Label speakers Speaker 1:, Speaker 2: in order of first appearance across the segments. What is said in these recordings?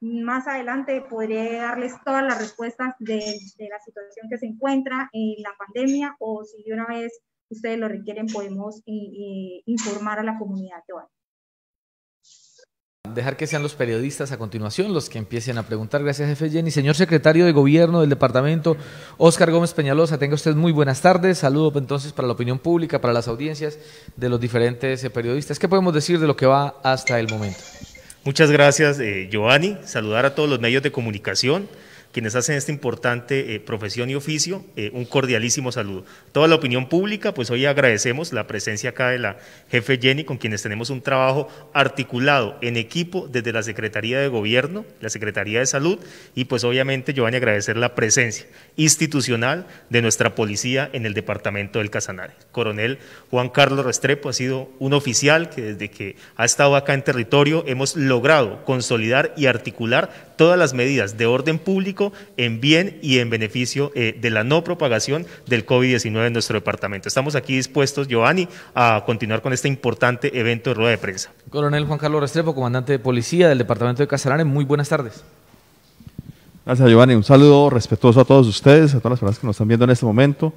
Speaker 1: Más adelante podré darles todas las respuestas de la situación que se encuentra en la pandemia, o si de una vez ustedes lo requieren, podemos informar a la comunidad.
Speaker 2: Dejar que sean los periodistas a continuación los que empiecen a preguntar. Gracias, jefe Jenny. Señor secretario de Gobierno del departamento, Óscar Gómez Peñalosa, tenga usted muy buenas tardes. Saludo entonces para la opinión pública, para las audiencias de los diferentes periodistas. ¿Qué podemos decir de lo que va hasta el momento?
Speaker 3: Muchas gracias, Giovanni. Saludar a todos los medios de comunicación, quienes hacen esta importante profesión y oficio, un cordialísimo saludo. Toda la opinión pública, pues hoy agradecemos la presencia acá de la jefe Jenny, con quienes tenemos un trabajo articulado en equipo desde la Secretaría de Gobierno, la Secretaría de Salud, y pues obviamente, Giovanni, agradecer la presencia institucional de nuestra policía en el departamento del Casanare. Coronel Juan Carlos Restrepo ha sido un oficial que desde que ha estado acá en territorio hemos logrado consolidar y articular todas las medidas de orden público en bien y en beneficio de la no propagación del COVID-19 en nuestro departamento. Estamos aquí dispuestos, Giovanni, a continuar con este importante evento de rueda de prensa.
Speaker 2: Coronel Juan Carlos Restrepo, comandante de policía del departamento de Casanare, muy buenas tardes.
Speaker 4: Gracias, Giovanni. Un saludo respetuoso a todos ustedes, a todas las personas que nos están viendo en este momento.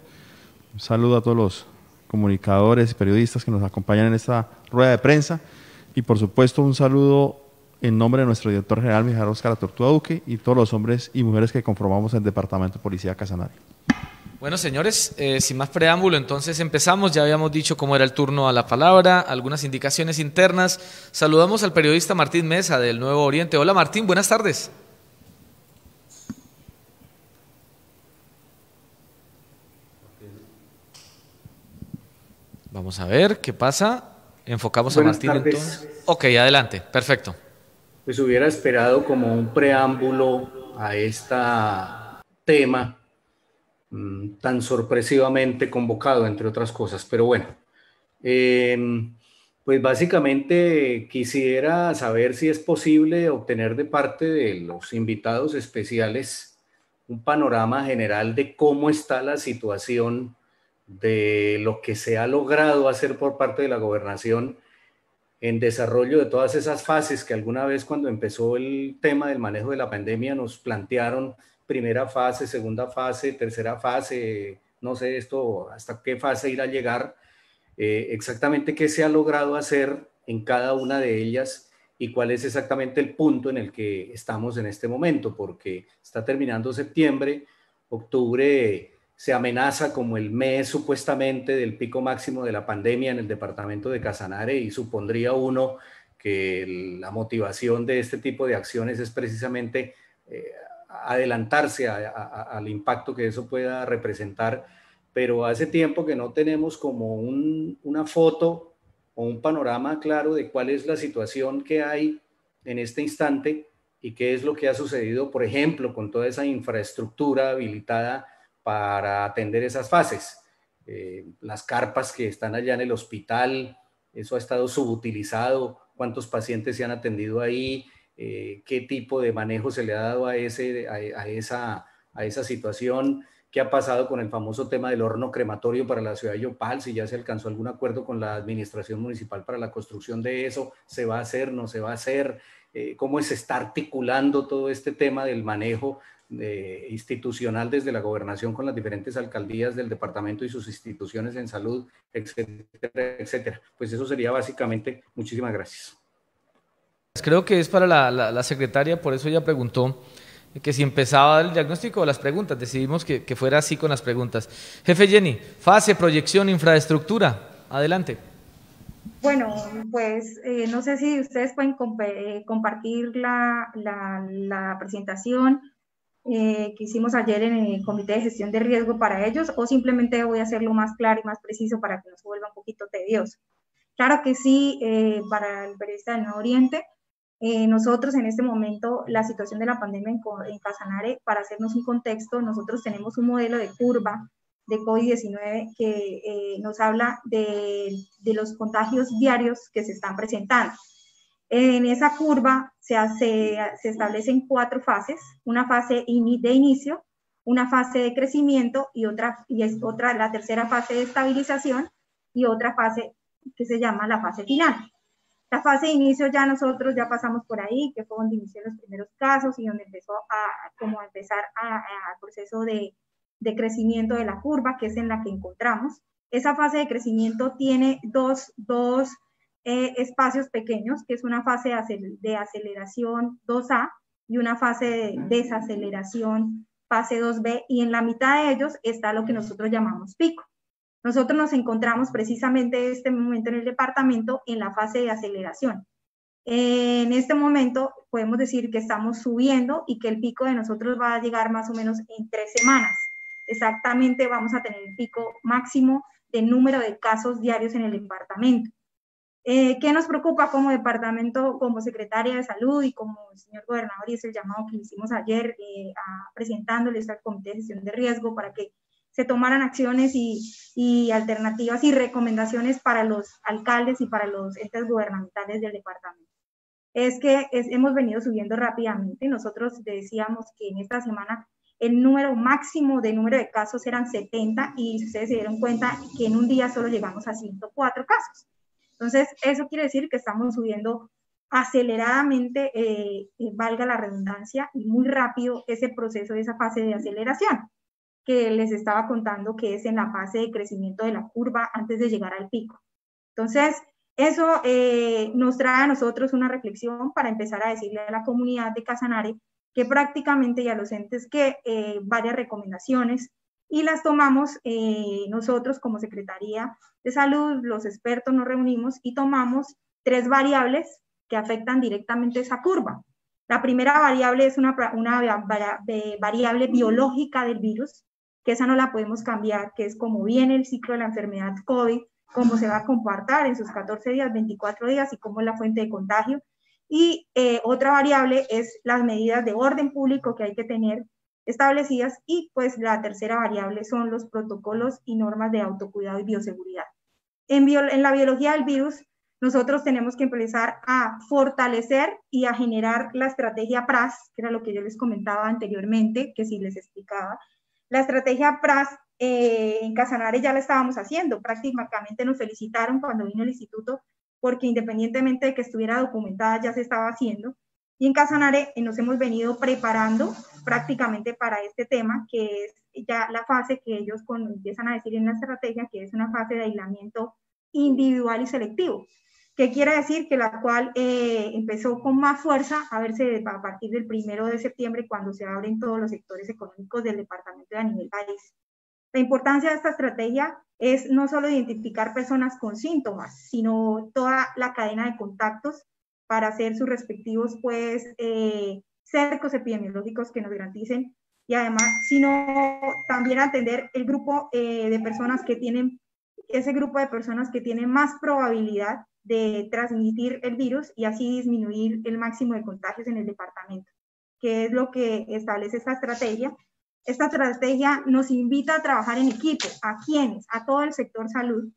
Speaker 4: Un saludo a todos los comunicadores y periodistas que nos acompañan en esta rueda de prensa. Y por supuesto un saludo en nombre de nuestro director general, Mijael Óscar Tortuga Duque, y todos los hombres y mujeres que conformamos el Departamento de Policía Casanare.
Speaker 2: Bueno, señores, sin más preámbulo, entonces empezamos. Ya habíamos dicho cómo era el turno a la palabra, algunas indicaciones internas. Saludamos al periodista Martín Mesa del Nuevo Oriente. Hola, Martín, buenas tardes. Vamos a ver qué pasa. Enfocamos
Speaker 5: Buenas
Speaker 2: a Martín
Speaker 5: tardes.
Speaker 2: entonces. Ok, adelante, perfecto.
Speaker 5: Pues hubiera esperado como un preámbulo a este tema tan sorpresivamente convocado, entre otras cosas, pero bueno. Pues básicamente quisiera saber si es posible obtener de parte de los invitados especiales un panorama general de cómo está la situación de lo que se ha logrado hacer por parte de la gobernación en desarrollo de todas esas fases que alguna vez cuando empezó el tema del manejo de la pandemia nos plantearon: primera fase, segunda fase, tercera fase, no sé esto hasta qué fase irá a llegar, exactamente qué se ha logrado hacer en cada una de ellas y cuál es exactamente el punto en el que estamos en este momento, porque está terminando septiembre, octubre se amenaza como el mes supuestamente del pico máximo de la pandemia en el departamento de Casanare, y supondría uno que la motivación de este tipo de acciones es precisamente adelantarse al impacto que eso pueda representar, pero hace tiempo que no tenemos como una foto o un panorama claro de cuál es la situación que hay en este instante y qué es lo que ha sucedido, por ejemplo, con toda esa infraestructura habilitada para atender esas fases. Las carpas que están allá en el hospital, eso ha estado subutilizado, cuántos pacientes se han atendido ahí, qué tipo de manejo se le ha dado a esa situación, qué ha pasado con el famoso tema del horno crematorio para la ciudad de Yopal, si ya se alcanzó algún acuerdo con la administración municipal para la construcción de eso, se va a hacer, no se va a hacer, cómo se está articulando todo este tema del manejo institucional desde la gobernación con las diferentes alcaldías del departamento y sus instituciones en salud, etcétera, etcétera. Pues eso sería básicamente. Muchísimas gracias.
Speaker 2: Creo que es para la secretaria, por eso ella preguntó que si empezaba el diagnóstico o las preguntas. Decidimos que fuera así con las preguntas. Jefe Jenny, fase, proyección, infraestructura, adelante.
Speaker 1: Bueno, pues no sé si ustedes pueden compartir la presentación que hicimos ayer en el Comité de Gestión de Riesgo para ellos, o simplemente voy a hacerlo más claro y más preciso para que no se vuelva un poquito tedioso. Claro que sí, para el periodista del Nuevo Oriente, nosotros en este momento, la situación de la pandemia en Casanare, para hacernos un contexto, nosotros tenemos un modelo de curva de COVID-19 que nos habla de los contagios diarios que se están presentando. En esa curva se establecen 4 fases: una fase de inicio, una fase de crecimiento y la tercera fase de estabilización y otra fase que se llama la fase final. La fase de inicio ya nosotros ya pasamos por ahí, que fue donde inició los primeros casos y donde empezó a empezar el proceso de crecimiento de la curva, que es en la que encontramos. Esa fase de crecimiento tiene dos espacios pequeños, que es una fase de aceleración 2A y una fase de desaceleración fase 2B, y en la mitad de ellos está lo que nosotros llamamos pico. Nosotros nos encontramos precisamente en este momento en el departamento en la fase de aceleración. En este momento podemos decir que estamos subiendo y que el pico de nosotros va a llegar más o menos en 3 semanas. Exactamente vamos a tener el pico máximo de número de casos diarios en el departamento. ¿Qué nos preocupa como departamento, como secretaria de salud y como el señor gobernador, y es el llamado que hicimos ayer presentándoles al Comité de Gestión de Riesgo para que se tomaran acciones y alternativas y recomendaciones para los alcaldes y para los entes gubernamentales del departamento? Es que hemos venido subiendo rápidamente. Nosotros decíamos que en esta semana el número máximo de número de casos eran 70 y ustedes se dieron cuenta que en un día solo llegamos a 104 casos. Entonces, eso quiere decir que estamos subiendo aceleradamente, valga la redundancia, y muy rápido ese proceso, esa fase de aceleración que les estaba contando, que es en la fase de crecimiento de la curva antes de llegar al pico. Entonces, eso nos trae a nosotros una reflexión para empezar a decirle a la comunidad de Casanare que prácticamente, y a los entes, que varias recomendaciones, y las tomamos nosotros como Secretaría de Salud, los expertos nos reunimos y tomamos 3 variables que afectan directamente esa curva. La primera variable es una variable biológica del virus, que esa no la podemos cambiar, que es cómo viene el ciclo de la enfermedad COVID, cómo se va a comportar en sus 14 días, 24 días y cómo es la fuente de contagio. Y otra variable es las medidas de orden público que hay que tener establecidas, y pues la tercera variable son los protocolos y normas de autocuidado y bioseguridad. En la biología del virus, nosotros tenemos que empezar a fortalecer y a generar la estrategia PRAS, que era lo que yo les comentaba anteriormente, que sí les explicaba. La estrategia PRAS en Casanare ya la estábamos haciendo, prácticamente nos felicitaron cuando vino el instituto, porque independientemente de que estuviera documentada, ya se estaba haciendo. Y en Casanare nos hemos venido preparando prácticamente para este tema, que es ya la fase que ellos empiezan a decir en la estrategia, que es una fase de aislamiento individual y selectivo, que quiere decir que la cual empezó con más fuerza a verse a partir del 1 de septiembre, cuando se abren todos los sectores económicos del departamento y a nivel país. La importancia de esta estrategia es no solo identificar personas con síntomas, sino toda la cadena de contactos para hacer sus respectivos cercos epidemiológicos que nos garanticen, y además, sino también atender el grupo de personas que tienen, ese grupo de personas que tienen más probabilidad de transmitir el virus y así disminuir el máximo de contagios en el departamento, que es lo que establece esta estrategia. Esta estrategia nos invita a trabajar en equipo. ¿A quiénes? A todo el sector salud,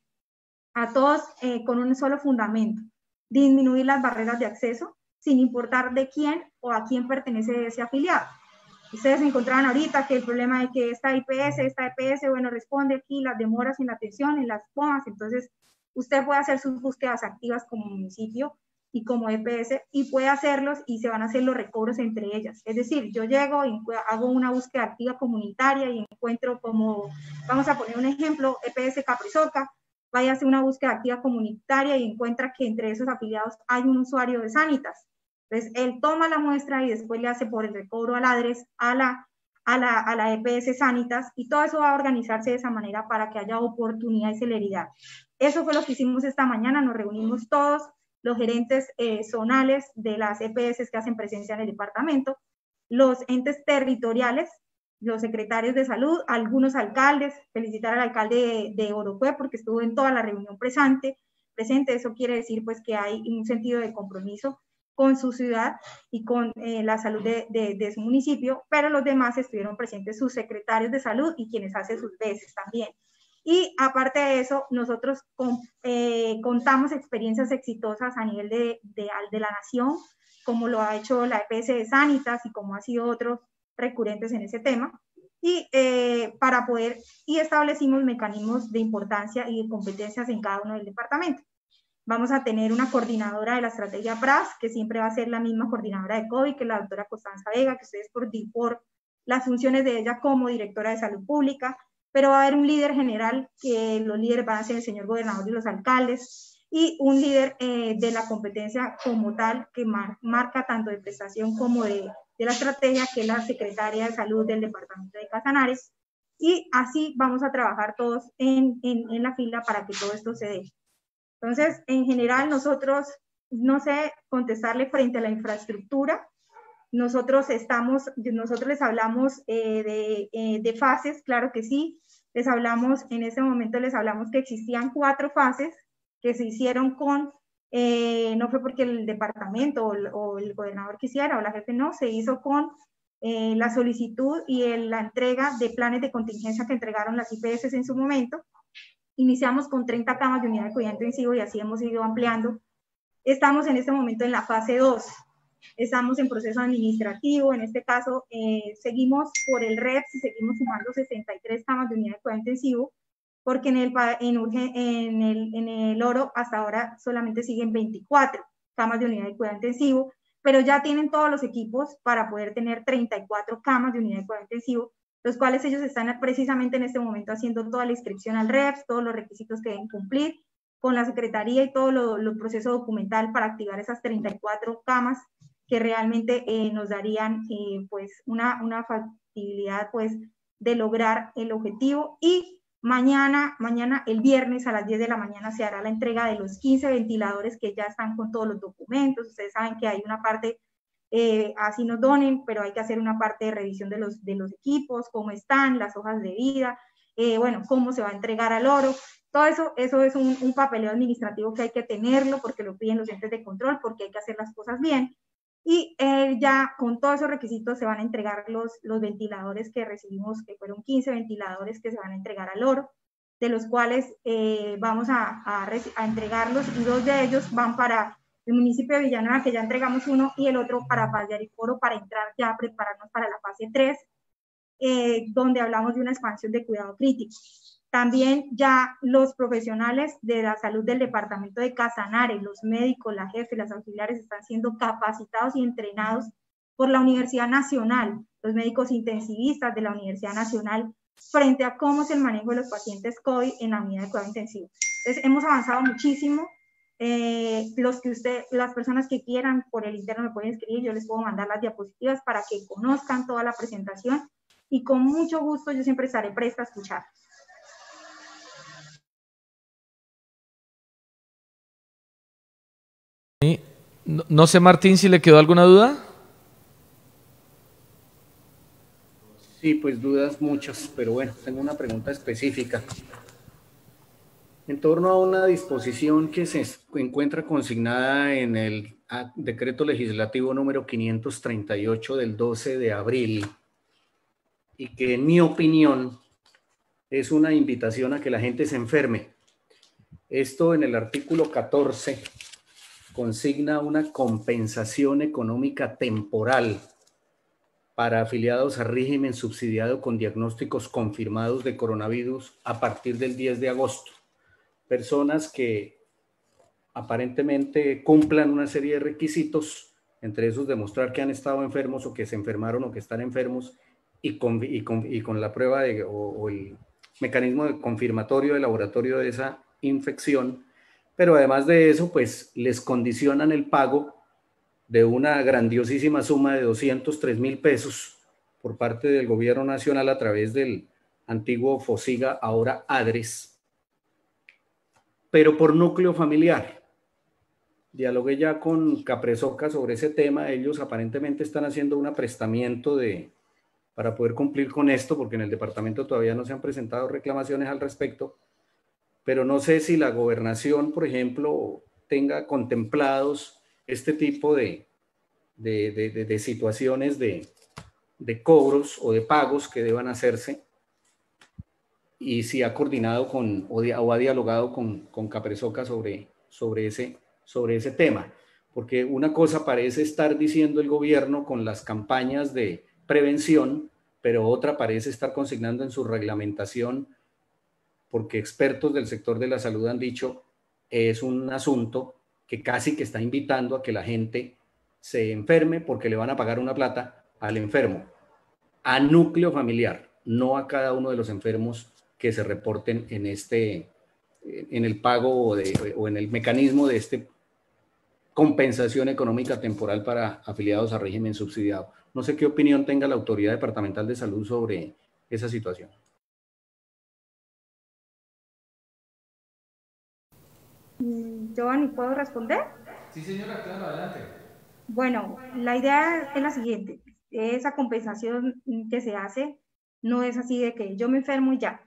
Speaker 1: a todos con un solo fundamento: disminuir las barreras de acceso, sin importar de quién o a quién pertenece ese afiliado. Ustedes encontraban ahorita que el problema de que esta EPS, bueno, responde aquí las demoras en la atención, en las POAS. Entonces, usted puede hacer sus búsquedas activas como municipio y como EPS, y puede hacerlos y se van a hacer los recobros entre ellas. Es decir, yo llego y hago una búsqueda activa comunitaria y encuentro, como, vamos a poner un ejemplo, EPS Caprizoca, vaya a hacer una búsqueda activa comunitaria y encuentra que entre esos afiliados hay un usuario de Sanitas. Entonces, él toma la muestra y después le hace por el recobro al ADRES a la EPS Sanitas, y todo eso va a organizarse de esa manera para que haya oportunidad y celeridad. Eso fue lo que hicimos esta mañana. Nos reunimos todos los gerentes zonales de las EPS que hacen presencia en el departamento, los entes territoriales, los secretarios de salud, algunos alcaldes. Felicitar al alcalde de Orocue porque estuvo en toda la reunión presente. Eso quiere decir pues que hay un sentido de compromiso con su ciudad y con la salud de su municipio, pero los demás estuvieron presentes, sus secretarios de salud y quienes hacen sus veces también. Y aparte de eso, nosotros contamos experiencias exitosas a nivel de la nación, como lo ha hecho la EPS de Sanitas y como ha sido otros recurrentes en ese tema, y para poder, y establecimos mecanismos de importancia y de competencias en cada uno del departamento. Vamos a tener una coordinadora de la estrategia PRAS, que siempre va a ser la misma coordinadora de COVID, que es la doctora Constanza Vega, que ustedes por las funciones de ella como directora de salud pública, pero va a haber un líder general, que los líderes van a ser el señor gobernador y los alcaldes, y un líder de la competencia como tal, que marca tanto de prestación como de la estrategia, que es la secretaria de salud del departamento de Casanares, y así vamos a trabajar todos en la fila para que todo esto se dé. Entonces, en general, nosotros, no sé contestarle frente a la infraestructura. Nosotros les hablamos de fases, claro que sí. En ese momento les hablamos que existían 4 fases que se hicieron no fue porque el departamento o el gobernador quisiera o la jefe no, se hizo con la solicitud y la entrega de planes de contingencia que entregaron las IPS en su momento. Iniciamos con 30 camas de unidad de cuidado intensivo y así hemos ido ampliando. Estamos en este momento en la fase 2. Estamos en proceso administrativo. En este caso, seguimos por el REPS y seguimos sumando 63 camas de unidad de cuidado intensivo, porque en el Oro hasta ahora solamente siguen 24 camas de unidad de cuidado intensivo, pero ya tienen todos los equipos para poder tener 34 camas de unidad de cuidado intensivo, los cuales ellos están precisamente en este momento haciendo toda la inscripción al REPS, todos los requisitos que deben cumplir con la Secretaría y todo lo proceso documental para activar esas 34 camas que realmente nos darían pues una factibilidad pues de lograr el objetivo. Y mañana, el viernes a las 10 de la mañana se hará la entrega de los 15 ventiladores que ya están con todos los documentos. Ustedes saben que hay una parte así nos donen, pero hay que hacer una parte de revisión de los equipos, cómo están, las hojas de vida, bueno, cómo se va a entregar al Oro. Todo eso es un papeleo administrativo que hay que tenerlo porque lo piden los entes de control, porque hay que hacer las cosas bien. Y ya con todos esos requisitos se van a entregar los ventiladores que recibimos, que fueron 15 ventiladores que se van a entregar al Oro, de los cuales vamos a entregarlos, y 2 de ellos van para el municipio de Villanueva, que ya entregamos uno, y el otro para Paz de Ariporo, para entrar ya a prepararnos para la fase 3, donde hablamos de una expansión de cuidado crítico. También ya los profesionales de la salud del departamento de Casanares, los médicos, la jefe, las auxiliares, están siendo capacitados y entrenados por la Universidad Nacional, los médicos intensivistas de la Universidad Nacional, frente a cómo es el manejo de los pacientes COVID en la unidad de cuidado intensivo. Entonces, hemos avanzado muchísimo. Las personas que quieran por el interno me pueden escribir, yo les puedo mandar las diapositivas para que conozcan toda la presentación, y con mucho gusto yo siempre estaré presta a escuchar.
Speaker 2: No sé, Martín, si le quedó alguna duda.
Speaker 5: Sí, pues dudas muchas, pero bueno, tengo una pregunta específica. En torno a una disposición que se encuentra consignada en el decreto legislativo número 538 del 12 de abril, y que en mi opinión es una invitación a que la gente se enferme. Esto en el artículo 14 consigna una compensación económica temporal para afiliados a régimen subsidiado con diagnósticos confirmados de coronavirus a partir del 10 de agosto. Personas que aparentemente cumplan una serie de requisitos, entre esos demostrar que han estado enfermos o que se enfermaron o que están enfermos, y con la prueba o el mecanismo de confirmatorio de laboratorio de esa infección. Pero además de eso, pues les condicionan el pago de una grandiosísima suma de 203.000 pesos por parte del gobierno nacional a través del antiguo FOSIGA, ahora ADRES, pero por núcleo familiar. Dialogué ya con Capresoca sobre ese tema. Ellos aparentemente están haciendo un aprestamiento para poder cumplir con esto, porque en el departamento todavía no se han presentado reclamaciones al respecto, pero no sé si la gobernación, por ejemplo, tenga contemplados este tipo de situaciones de cobros o de pagos que deban hacerse, y si ha coordinado o ha dialogado con Capresoca sobre ese tema. Porque una cosa parece estar diciendo el gobierno con las campañas de prevención, pero otra parece estar consignando en su reglamentación, porque expertos del sector de la salud han dicho es un asunto que casi que está invitando a que la gente se enferme porque le van a pagar una plata al enfermo, a núcleo familiar, no a cada uno de los enfermos que se reporten en el pago o en el mecanismo de compensación económica temporal para afiliados a régimen subsidiado. No sé qué opinión tenga la Autoridad Departamental de Salud sobre esa situación.
Speaker 1: Giovanni, ¿puedo responder?
Speaker 2: Sí, señora, claro, adelante.
Speaker 1: Bueno, la idea es la siguiente. Esa compensación que se hace no es así de que yo me enfermo y ya.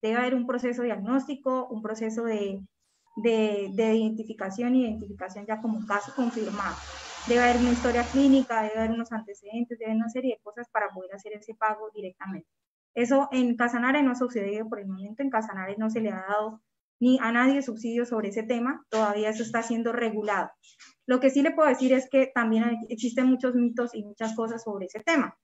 Speaker 1: Debe haber un proceso diagnóstico, un proceso de identificación ya como caso confirmado. Debe haber una historia clínica, debe haber unos antecedentes, debe haber una serie de cosas para poder hacer ese pago directamente. Eso en Casanare no ha sucedido por el momento. En Casanare no se le ha dado ni a nadie subsidio sobre ese tema, todavía eso está siendo regulado. Lo que sí le puedo decir es que también existen muchos mitos y muchas cosas sobre ese tema.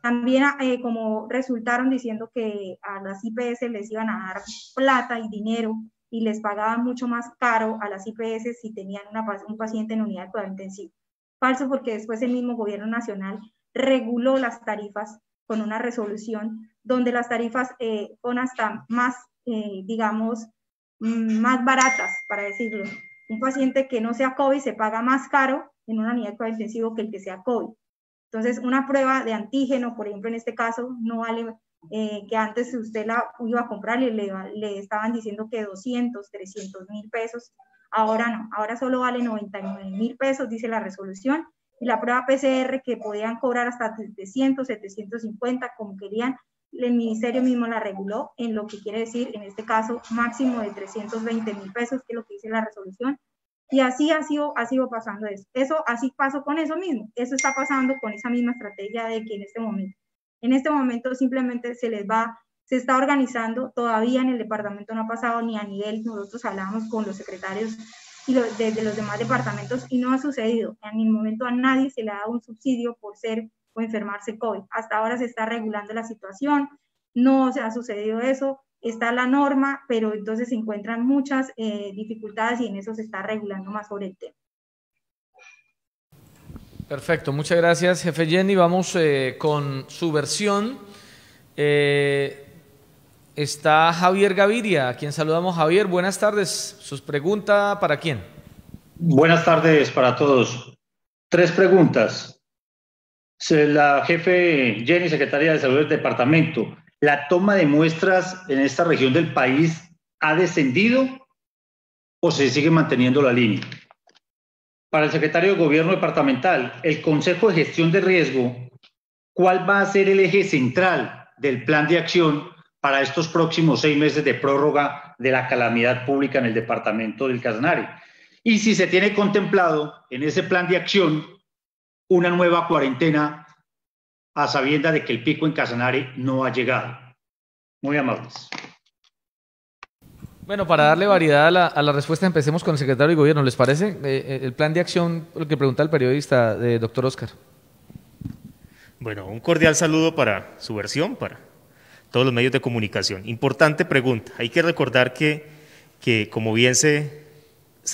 Speaker 1: También como resultaron diciendo que a las IPS les iban a dar plata y dinero y les pagaban mucho más caro a las IPS si tenían un paciente en unidad de cuidado intensivo. Falso, porque después el mismo gobierno nacional reguló las tarifas con una resolución donde las tarifas son hasta más, digamos, más baratas, para decirlo. Un paciente que no sea COVID se paga más caro en una unidad de cuidado intensivo que el que sea COVID. Entonces, una prueba de antígeno, por ejemplo, en este caso, no vale que antes usted la iba a comprar y le estaban diciendo que 200, 300 mil pesos. Ahora no, ahora solo vale 99 mil pesos, dice la resolución. Y la prueba PCR que podían cobrar hasta 700, 750, como querían, el ministerio mismo la reguló en lo que quiere decir, en este caso, máximo de 320 mil pesos, que es lo que dice la resolución. Y así ha sido pasando eso. Así pasó con eso mismo. Eso está pasando con esa misma estrategia de que en este momento simplemente se está organizando, todavía en el departamento no ha pasado ni a nivel, nosotros hablábamos con los secretarios de los demás departamentos y no ha sucedido. En el momento a nadie se le ha dado un subsidio por ser o enfermarse COVID. Hasta ahora se está regulando la situación, no se ha sucedido eso, está la norma, pero entonces se encuentran muchas dificultades y en eso se está regulando más sobre el tema.
Speaker 2: Perfecto, muchas gracias, jefe Jenny. Vamos con su versión. Está Javier Gaviria, a quien saludamos. Javier, buenas tardes. ¿Sus preguntas para quién?
Speaker 6: Buenas tardes para todos. 3 preguntas. La jefe Jenny, secretaria de Salud del departamento, ¿la toma de muestras en esta región del país ha descendido o se sigue manteniendo la línea? Para el secretario de Gobierno departamental, el Consejo de Gestión de Riesgo, ¿cuál va a ser el eje central del plan de acción para estos próximos 6 meses de prórroga de la calamidad pública en el departamento del Casanare? Y si se tiene contemplado en ese plan de acción una nueva cuarentena a sabiendas de que el pico en Casanare no ha llegado. Muy amables.
Speaker 2: Bueno, para darle variedad a la respuesta, empecemos con el secretario de Gobierno, ¿les parece? El plan de acción, lo que pregunta el periodista, doctor Oscar.
Speaker 3: Bueno, un cordial saludo para su versión, para todos los medios de comunicación. Importante pregunta. Hay que recordar que como bien se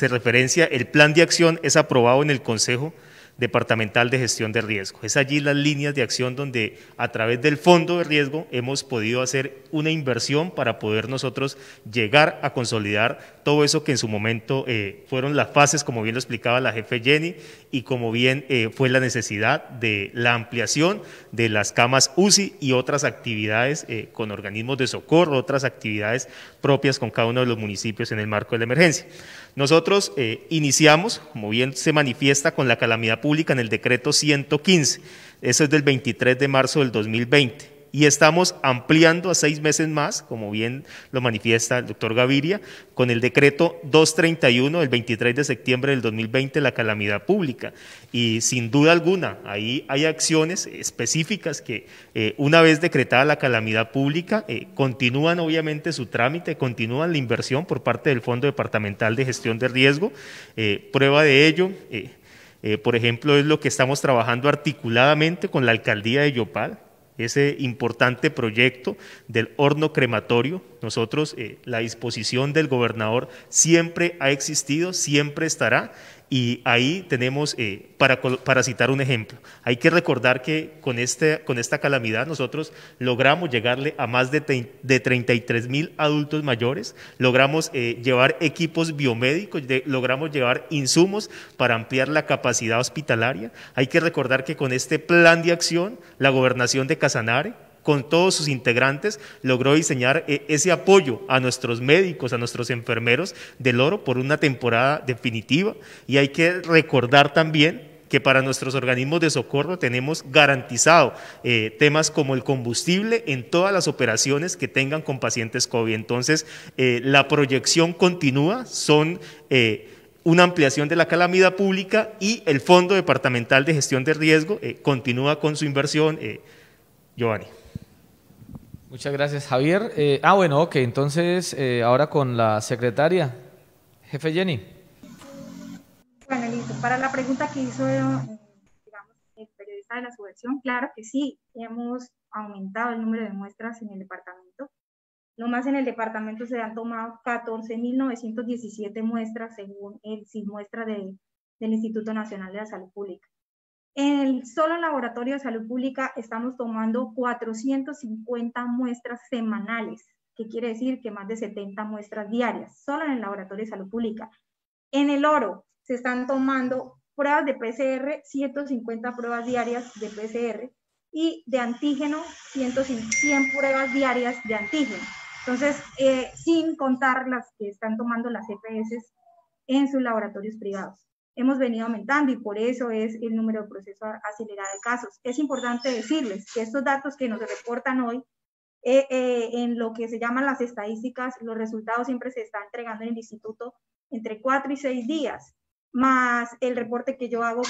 Speaker 3: referencia, el plan de acción es aprobado en el Consejo Departamental de Gestión de Riesgo. Es allí las líneas de acción donde a través del fondo de riesgo hemos podido hacer una inversión para poder nosotros llegar a consolidar todo eso que en su momento fueron las fases, como bien lo explicaba la jefe Jenny, y como bien fue la necesidad de la ampliación de las camas UCI y otras actividades con organismos de socorro, otras actividades propias con cada uno de los municipios en el marco de la emergencia. Nosotros iniciamos, como bien se manifiesta, con la calamidad pública en el decreto 115, eso es del 23 de marzo del 2020, y estamos ampliando a 6 meses más, como bien lo manifiesta el doctor Gaviria, con el decreto 231 del 23 de septiembre del 2020, la calamidad pública. Y sin duda alguna, ahí hay acciones específicas que una vez decretada la calamidad pública, continúan obviamente su trámite, continúan la inversión por parte del Fondo Departamental de Gestión de Riesgo. Prueba de ello, por ejemplo, es lo que estamos trabajando articuladamente con la Alcaldía de Yopal, ese importante proyecto del horno crematorio. Nosotros, la disposición del gobernador siempre ha existido, siempre estará, y ahí tenemos, para citar un ejemplo, hay que recordar que con esta calamidad nosotros logramos llegarle a más de 33.000 adultos mayores, logramos llevar equipos biomédicos, logramos llevar insumos para ampliar la capacidad hospitalaria. Hay que recordar que con este plan de acción, la gobernación de Casanare, con todos sus integrantes, logró diseñar ese apoyo a nuestros médicos, a nuestros enfermeros del Oro por una temporada definitiva. Y hay que recordar también que para nuestros organismos de socorro tenemos garantizado temas como el combustible en todas las operaciones que tengan con pacientes COVID. Entonces, la proyección continúa, son una ampliación de la calamidad pública, y el Fondo Departamental de Gestión de Riesgo continúa con su inversión, Giovanni.
Speaker 2: Muchas gracias, Javier. Bueno, ok, entonces ahora con la secretaria, jefe Jenny.
Speaker 1: Bueno, listo. Para la pregunta que hizo, digamos, el periodista de la subversión, claro que sí, hemos aumentado el número de muestras en el departamento. Nomás en el departamento se han tomado 14.917 muestras según el CISmuestra del Instituto Nacional de la Salud Pública. En el solo laboratorio de salud pública estamos tomando 450 muestras semanales, que quiere decir que más de 70 muestras diarias, solo en el laboratorio de salud pública. En el Oro se están tomando pruebas de PCR, 150 pruebas diarias de PCR, y de antígeno, 100 pruebas diarias de antígeno. Entonces, sin contar las que están tomando las EPS en sus laboratorios privados. Hemos venido aumentando y por eso es el número de proceso acelerado de casos. Es importante decirles que estos datos que nos reportan hoy, en lo que se llaman las estadísticas, los resultados siempre se están entregando en el instituto entre 4 y 6 días, más el reporte que yo hago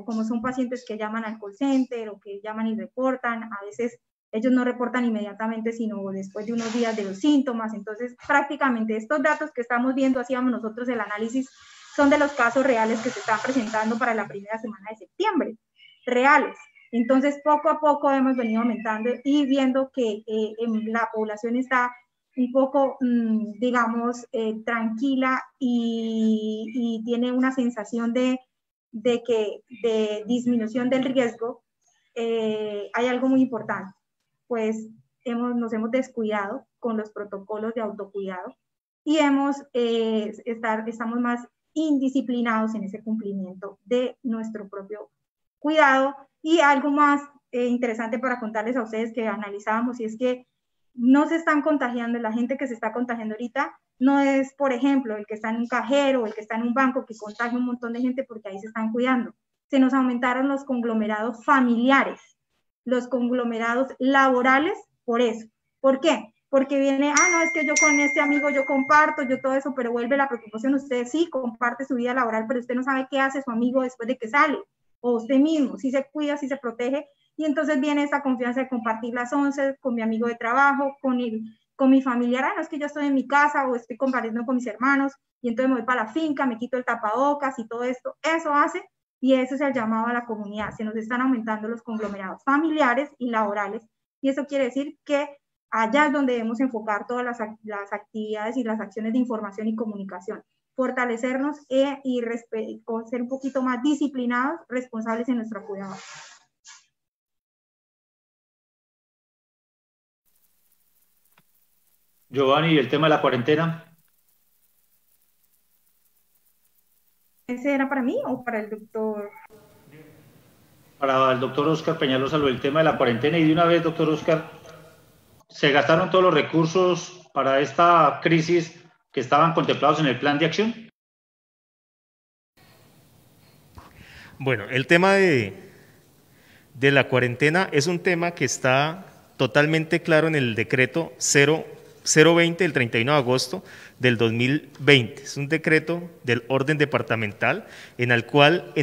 Speaker 1: como son pacientes que llaman al call center o que llaman y reportan. A veces ellos no reportan inmediatamente, sino después de unos días de los síntomas. Entonces, prácticamente estos datos que estamos viendo, hacíamos nosotros el análisis, son de los casos reales que se están presentando para la primera semana de septiembre, reales. Entonces, poco a poco hemos venido aumentando y viendo que la población está un poco, digamos, tranquila y tiene una sensación de disminución del riesgo. Hay algo muy importante, pues nos hemos descuidado con los protocolos de autocuidado y estamos más indisciplinados en ese cumplimiento de nuestro propio cuidado. Y algo más interesante para contarles a ustedes que analizábamos, y es que no se están contagiando, la gente que se está contagiando ahorita no es, por ejemplo, el que está en un cajero o el que está en un banco, que contagia un montón de gente, porque ahí se están cuidando. Se nos aumentaron los conglomerados familiares, los conglomerados laborales, por eso. ¿Por qué? Porque viene, no, es que yo con este amigo yo comparto, yo todo eso, pero vuelve la preocupación. Usted sí comparte su vida laboral, pero usted no sabe qué hace su amigo después de que sale, o usted mismo, si se cuida, si se protege, y entonces viene esa confianza de compartir las 11 con mi amigo de trabajo, con mi familiar. No, es que yo estoy en mi casa o estoy compartiendo con mis hermanos, y entonces me voy para la finca, me quito el tapabocas y todo esto. Eso hace, y eso es el llamado a la comunidad. Se nos están aumentando los conglomerados familiares y laborales, y eso quiere decir que allá es donde debemos enfocar todas las actividades y las acciones de información y comunicación, fortalecernos y ser un poquito más disciplinados, responsables en nuestro cuidado.
Speaker 6: Giovanni, ¿el tema de la cuarentena?
Speaker 1: ¿Ese era para mí o para el doctor?
Speaker 6: Para el doctor Oscar Peñalosa, el tema de la cuarentena. Y de una vez, doctor Oscar, ¿se gastaron todos los recursos para esta crisis que estaban contemplados en el plan de acción?
Speaker 3: Bueno, el tema de la cuarentena es un tema que está totalmente claro en el decreto 020 del 31 de agosto del 2020. Es un decreto del orden departamental en el cual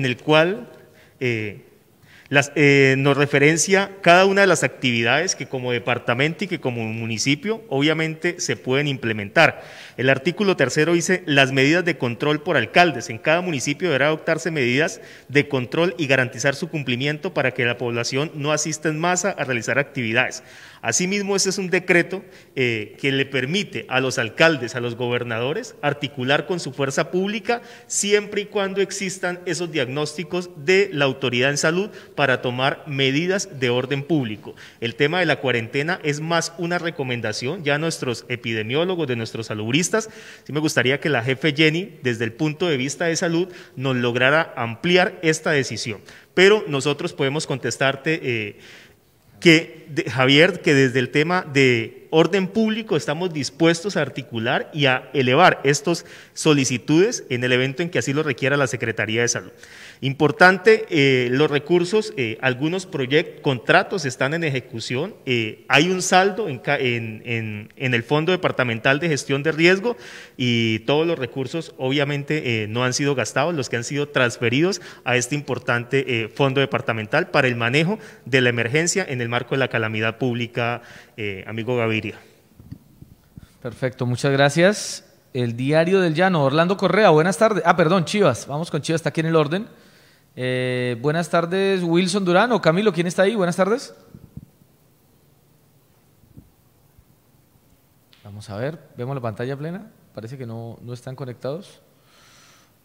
Speaker 3: Nos referencia cada una de las actividades que como departamento y que como municipio obviamente se pueden implementar. El artículo 3 dice las medidas de control por alcaldes. En cada municipio deberá adoptarse medidas de control y garantizar su cumplimiento para que la población no asista en masa a realizar actividades. Asimismo, ese es un decreto que le permite a los alcaldes, a los gobernadores, articular con su fuerza pública siempre y cuando existan esos diagnósticos de la autoridad en salud para tomar medidas de orden público. El tema de la cuarentena es más una recomendación, ya nuestros epidemiólogos, de nuestros salubristas, sí me gustaría que la jefe Jenny, desde el punto de vista de salud, nos lograra ampliar esta decisión. Pero nosotros podemos contestarte Javier, que desde el tema de orden público estamos dispuestos a articular y a elevar estas solicitudes en el evento en que así lo requiera la Secretaría de Salud. Importante, los recursos, algunos contratos están en ejecución, hay un saldo en el Fondo Departamental de Gestión de Riesgo y todos los recursos obviamente no han sido gastados, los que han sido transferidos a este importante Fondo Departamental para el manejo de la emergencia en el marco de la calamidad pública, amigo Gaviria.
Speaker 2: Perfecto, muchas gracias. El Diario del Llano, Orlando Correa, buenas tardes. Perdón, Chivas, vamos con Chivas, está aquí en el orden. Buenas tardes, Wilson Durán o Camilo, ¿quién está ahí? Buenas tardes. Vamos a ver, vemos la pantalla plena, parece que no están conectados.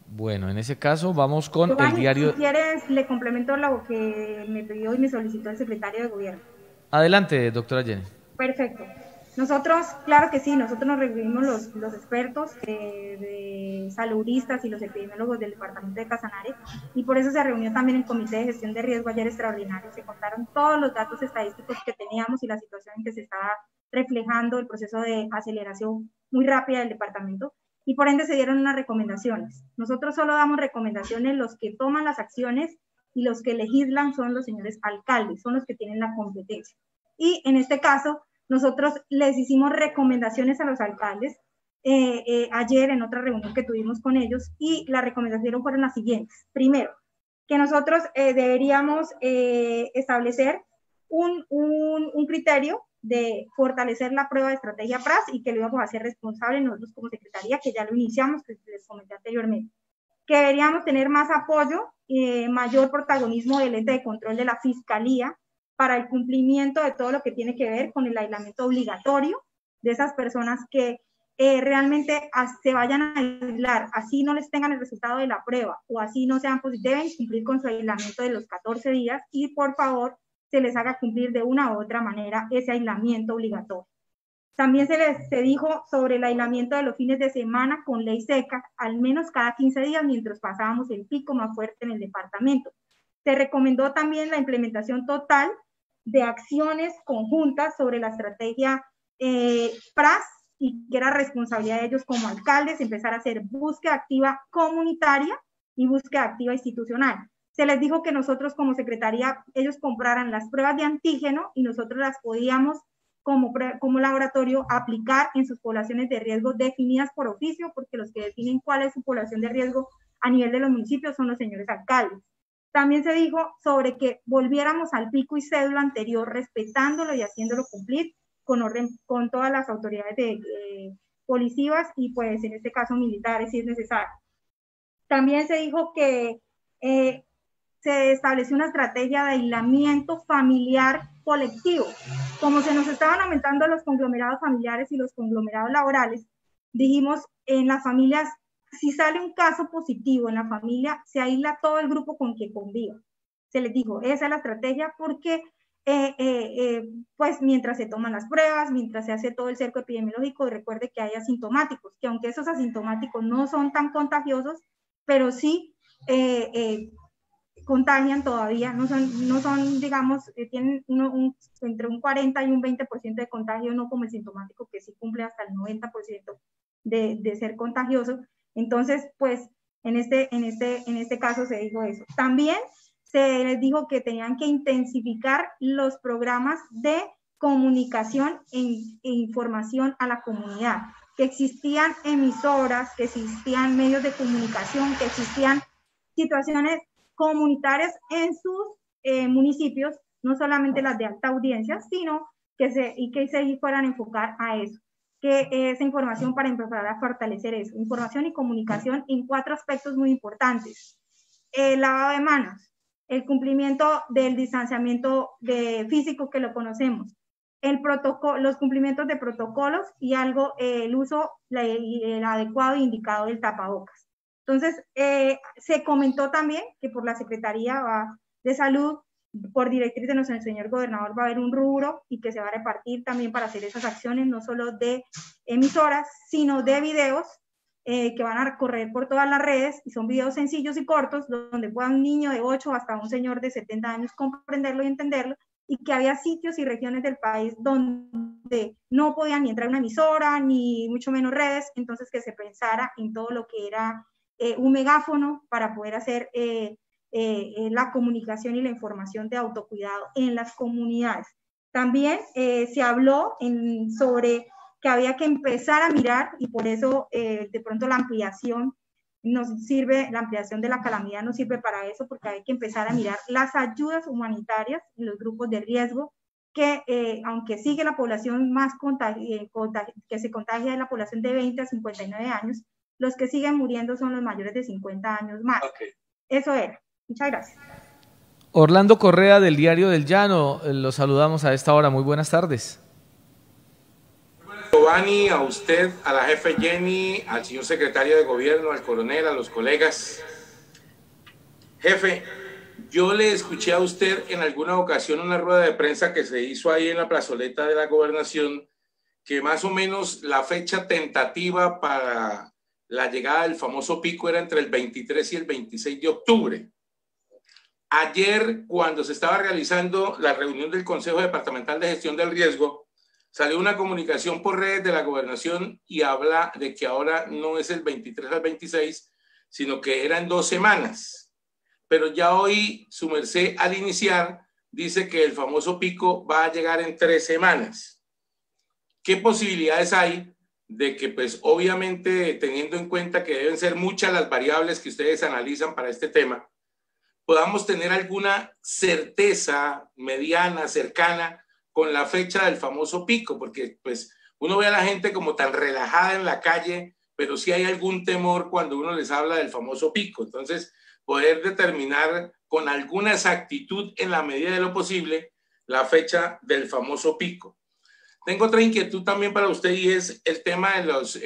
Speaker 2: Bueno, en ese caso vamos con el diario.
Speaker 1: Si quieres, le complemento lo que me pidió y me solicitó el secretario de Gobierno.
Speaker 2: Adelante, doctora Jenny.
Speaker 1: Perfecto. Nosotros, claro que sí, nosotros nos reunimos los expertos de saludistas y los epidemiólogos del departamento de Casanare, y por eso se reunió también el Comité de Gestión de Riesgo ayer extraordinario. Se contaron todos los datos estadísticos que teníamos y la situación en que se estaba reflejando el proceso de aceleración muy rápida del departamento, y por ende se dieron unas recomendaciones. Nosotros solo damos recomendaciones, los que toman las acciones y los que legislan son los señores alcaldes, son los que tienen la competencia. Y en este caso, nosotros les hicimos recomendaciones a los alcaldes ayer en otra reunión que tuvimos con ellos, y las recomendaciones fueron las siguientes. Primero, que nosotros deberíamos establecer un criterio de fortalecer la prueba de estrategia PRAS, y que lo íbamos a hacer responsable nosotros como secretaría, que ya lo iniciamos, que les comenté anteriormente. Que deberíamos tener más apoyo, mayor protagonismo del ente de control de la Fiscalía para el cumplimiento de todo lo que tiene que ver con el aislamiento obligatorio de esas personas que realmente se vayan a aislar, así no les tengan el resultado de la prueba o así no sean positivos, deben cumplir con su aislamiento de los 14 días y por favor se les haga cumplir de una u otra manera ese aislamiento obligatorio. También se dijo sobre el aislamiento de los fines de semana con ley seca, al menos cada 15 días mientras pasábamos el pico más fuerte en el departamento. Se recomendó también la implementación total de acciones conjuntas sobre la estrategia PRAS, y que era responsabilidad de ellos como alcaldes empezar a hacer búsqueda activa comunitaria y búsqueda activa institucional. Se les dijo que nosotros como secretaría, ellos compraran las pruebas de antígeno y nosotros las podíamos como laboratorio aplicar en sus poblaciones de riesgo definidas por oficio, porque los que definen cuál es su población de riesgo a nivel de los municipios son los señores alcaldes. También se dijo sobre que volviéramos al pico y cédula anterior, respetándolo y haciéndolo cumplir con orden con todas las autoridades policivas y pues en este caso militares si es necesario. También se dijo que se estableció una estrategia de aislamiento familiar colectivo. Como se nos estaban aumentando los conglomerados familiares y los conglomerados laborales, dijimos en las familias, si sale un caso positivo en la familia, se aísla todo el grupo con que conviva. Se les dijo, esa es la estrategia porque pues mientras se toman las pruebas, mientras se hace todo el cerco epidemiológico, y recuerde que hay asintomáticos, que aunque esos asintomáticos no son tan contagiosos, pero sí contagian todavía, no son digamos, tienen entre un 40 y un 20% de contagio, no como el sintomático que sí cumple hasta el 90% de ser contagioso. Entonces, pues, en este caso se dijo eso. También se les dijo que tenían que intensificar los programas de comunicación e información a la comunidad, que existían emisoras, que existían medios de comunicación, que existían situaciones comunitarias en sus municipios, no solamente las de alta audiencia, sino que se fueran a enfocar a eso, que esa información para empezar a fortalecer eso, información y comunicación en 4 aspectos muy importantes. El lavado de manos, el cumplimiento del distanciamiento físico que lo conocemos, los cumplimientos de protocolos y el uso el adecuado e indicado del tapabocas. Entonces, se comentó también que por la Secretaría de Salud, por directriz de nuestro señor gobernador, va a haber un rubro y que se va a repartir también para hacer esas acciones, no solo de emisoras, sino de videos que van a recorrer por todas las redes, y son videos sencillos y cortos, donde pueda un niño de 8 hasta un señor de 70 años comprenderlo y entenderlo, y que había sitios y regiones del país donde no podían ni entrar una emisora, ni mucho menos redes, entonces que se pensara en todo lo que era un megáfono para poder hacer la comunicación y la información de autocuidado en las comunidades. También se habló sobre que había que empezar a mirar, y por eso de pronto la ampliación de la calamidad nos sirve para eso, porque hay que empezar a mirar las ayudas humanitarias en los grupos de riesgo, que aunque sigue la población más que se contagia, es la población de 20 a 59 años, los que siguen muriendo son los mayores de 50 años más. Okay. Eso era. Muchas gracias.
Speaker 2: Orlando Correa, del Diario del Llano, los saludamos a esta hora. Muy buenas tardes.
Speaker 7: Giovanni, a usted, a la jefe Jenny, al señor secretario de gobierno, al coronel, a los colegas. Jefe, yo le escuché a usted en alguna ocasión una rueda de prensa que se hizo ahí en la plazoleta de la gobernación, que más o menos la fecha tentativa para la llegada del famoso pico era entre el 23 y el 26 de octubre. Ayer, cuando se estaba realizando la reunión del Consejo Departamental de Gestión del Riesgo, salió una comunicación por redes de la gobernación y habla de que ahora no es el 23 al 26, sino que era en 2 semanas. Pero ya hoy, su merced, al iniciar, dice que el famoso pico va a llegar en 3 semanas. ¿Qué posibilidades hay de que, pues, obviamente, teniendo en cuenta que deben ser muchas las variables que ustedes analizan para este tema, podamos tener alguna certeza mediana, cercana, con la fecha del famoso pico? Porque pues uno ve a la gente como tan relajada en la calle, pero sí hay algún temor cuando uno les habla del famoso pico. Entonces, poder determinar con alguna exactitud, en la medida de lo posible, la fecha del famoso pico. Tengo otra inquietud también para usted, y es el tema de los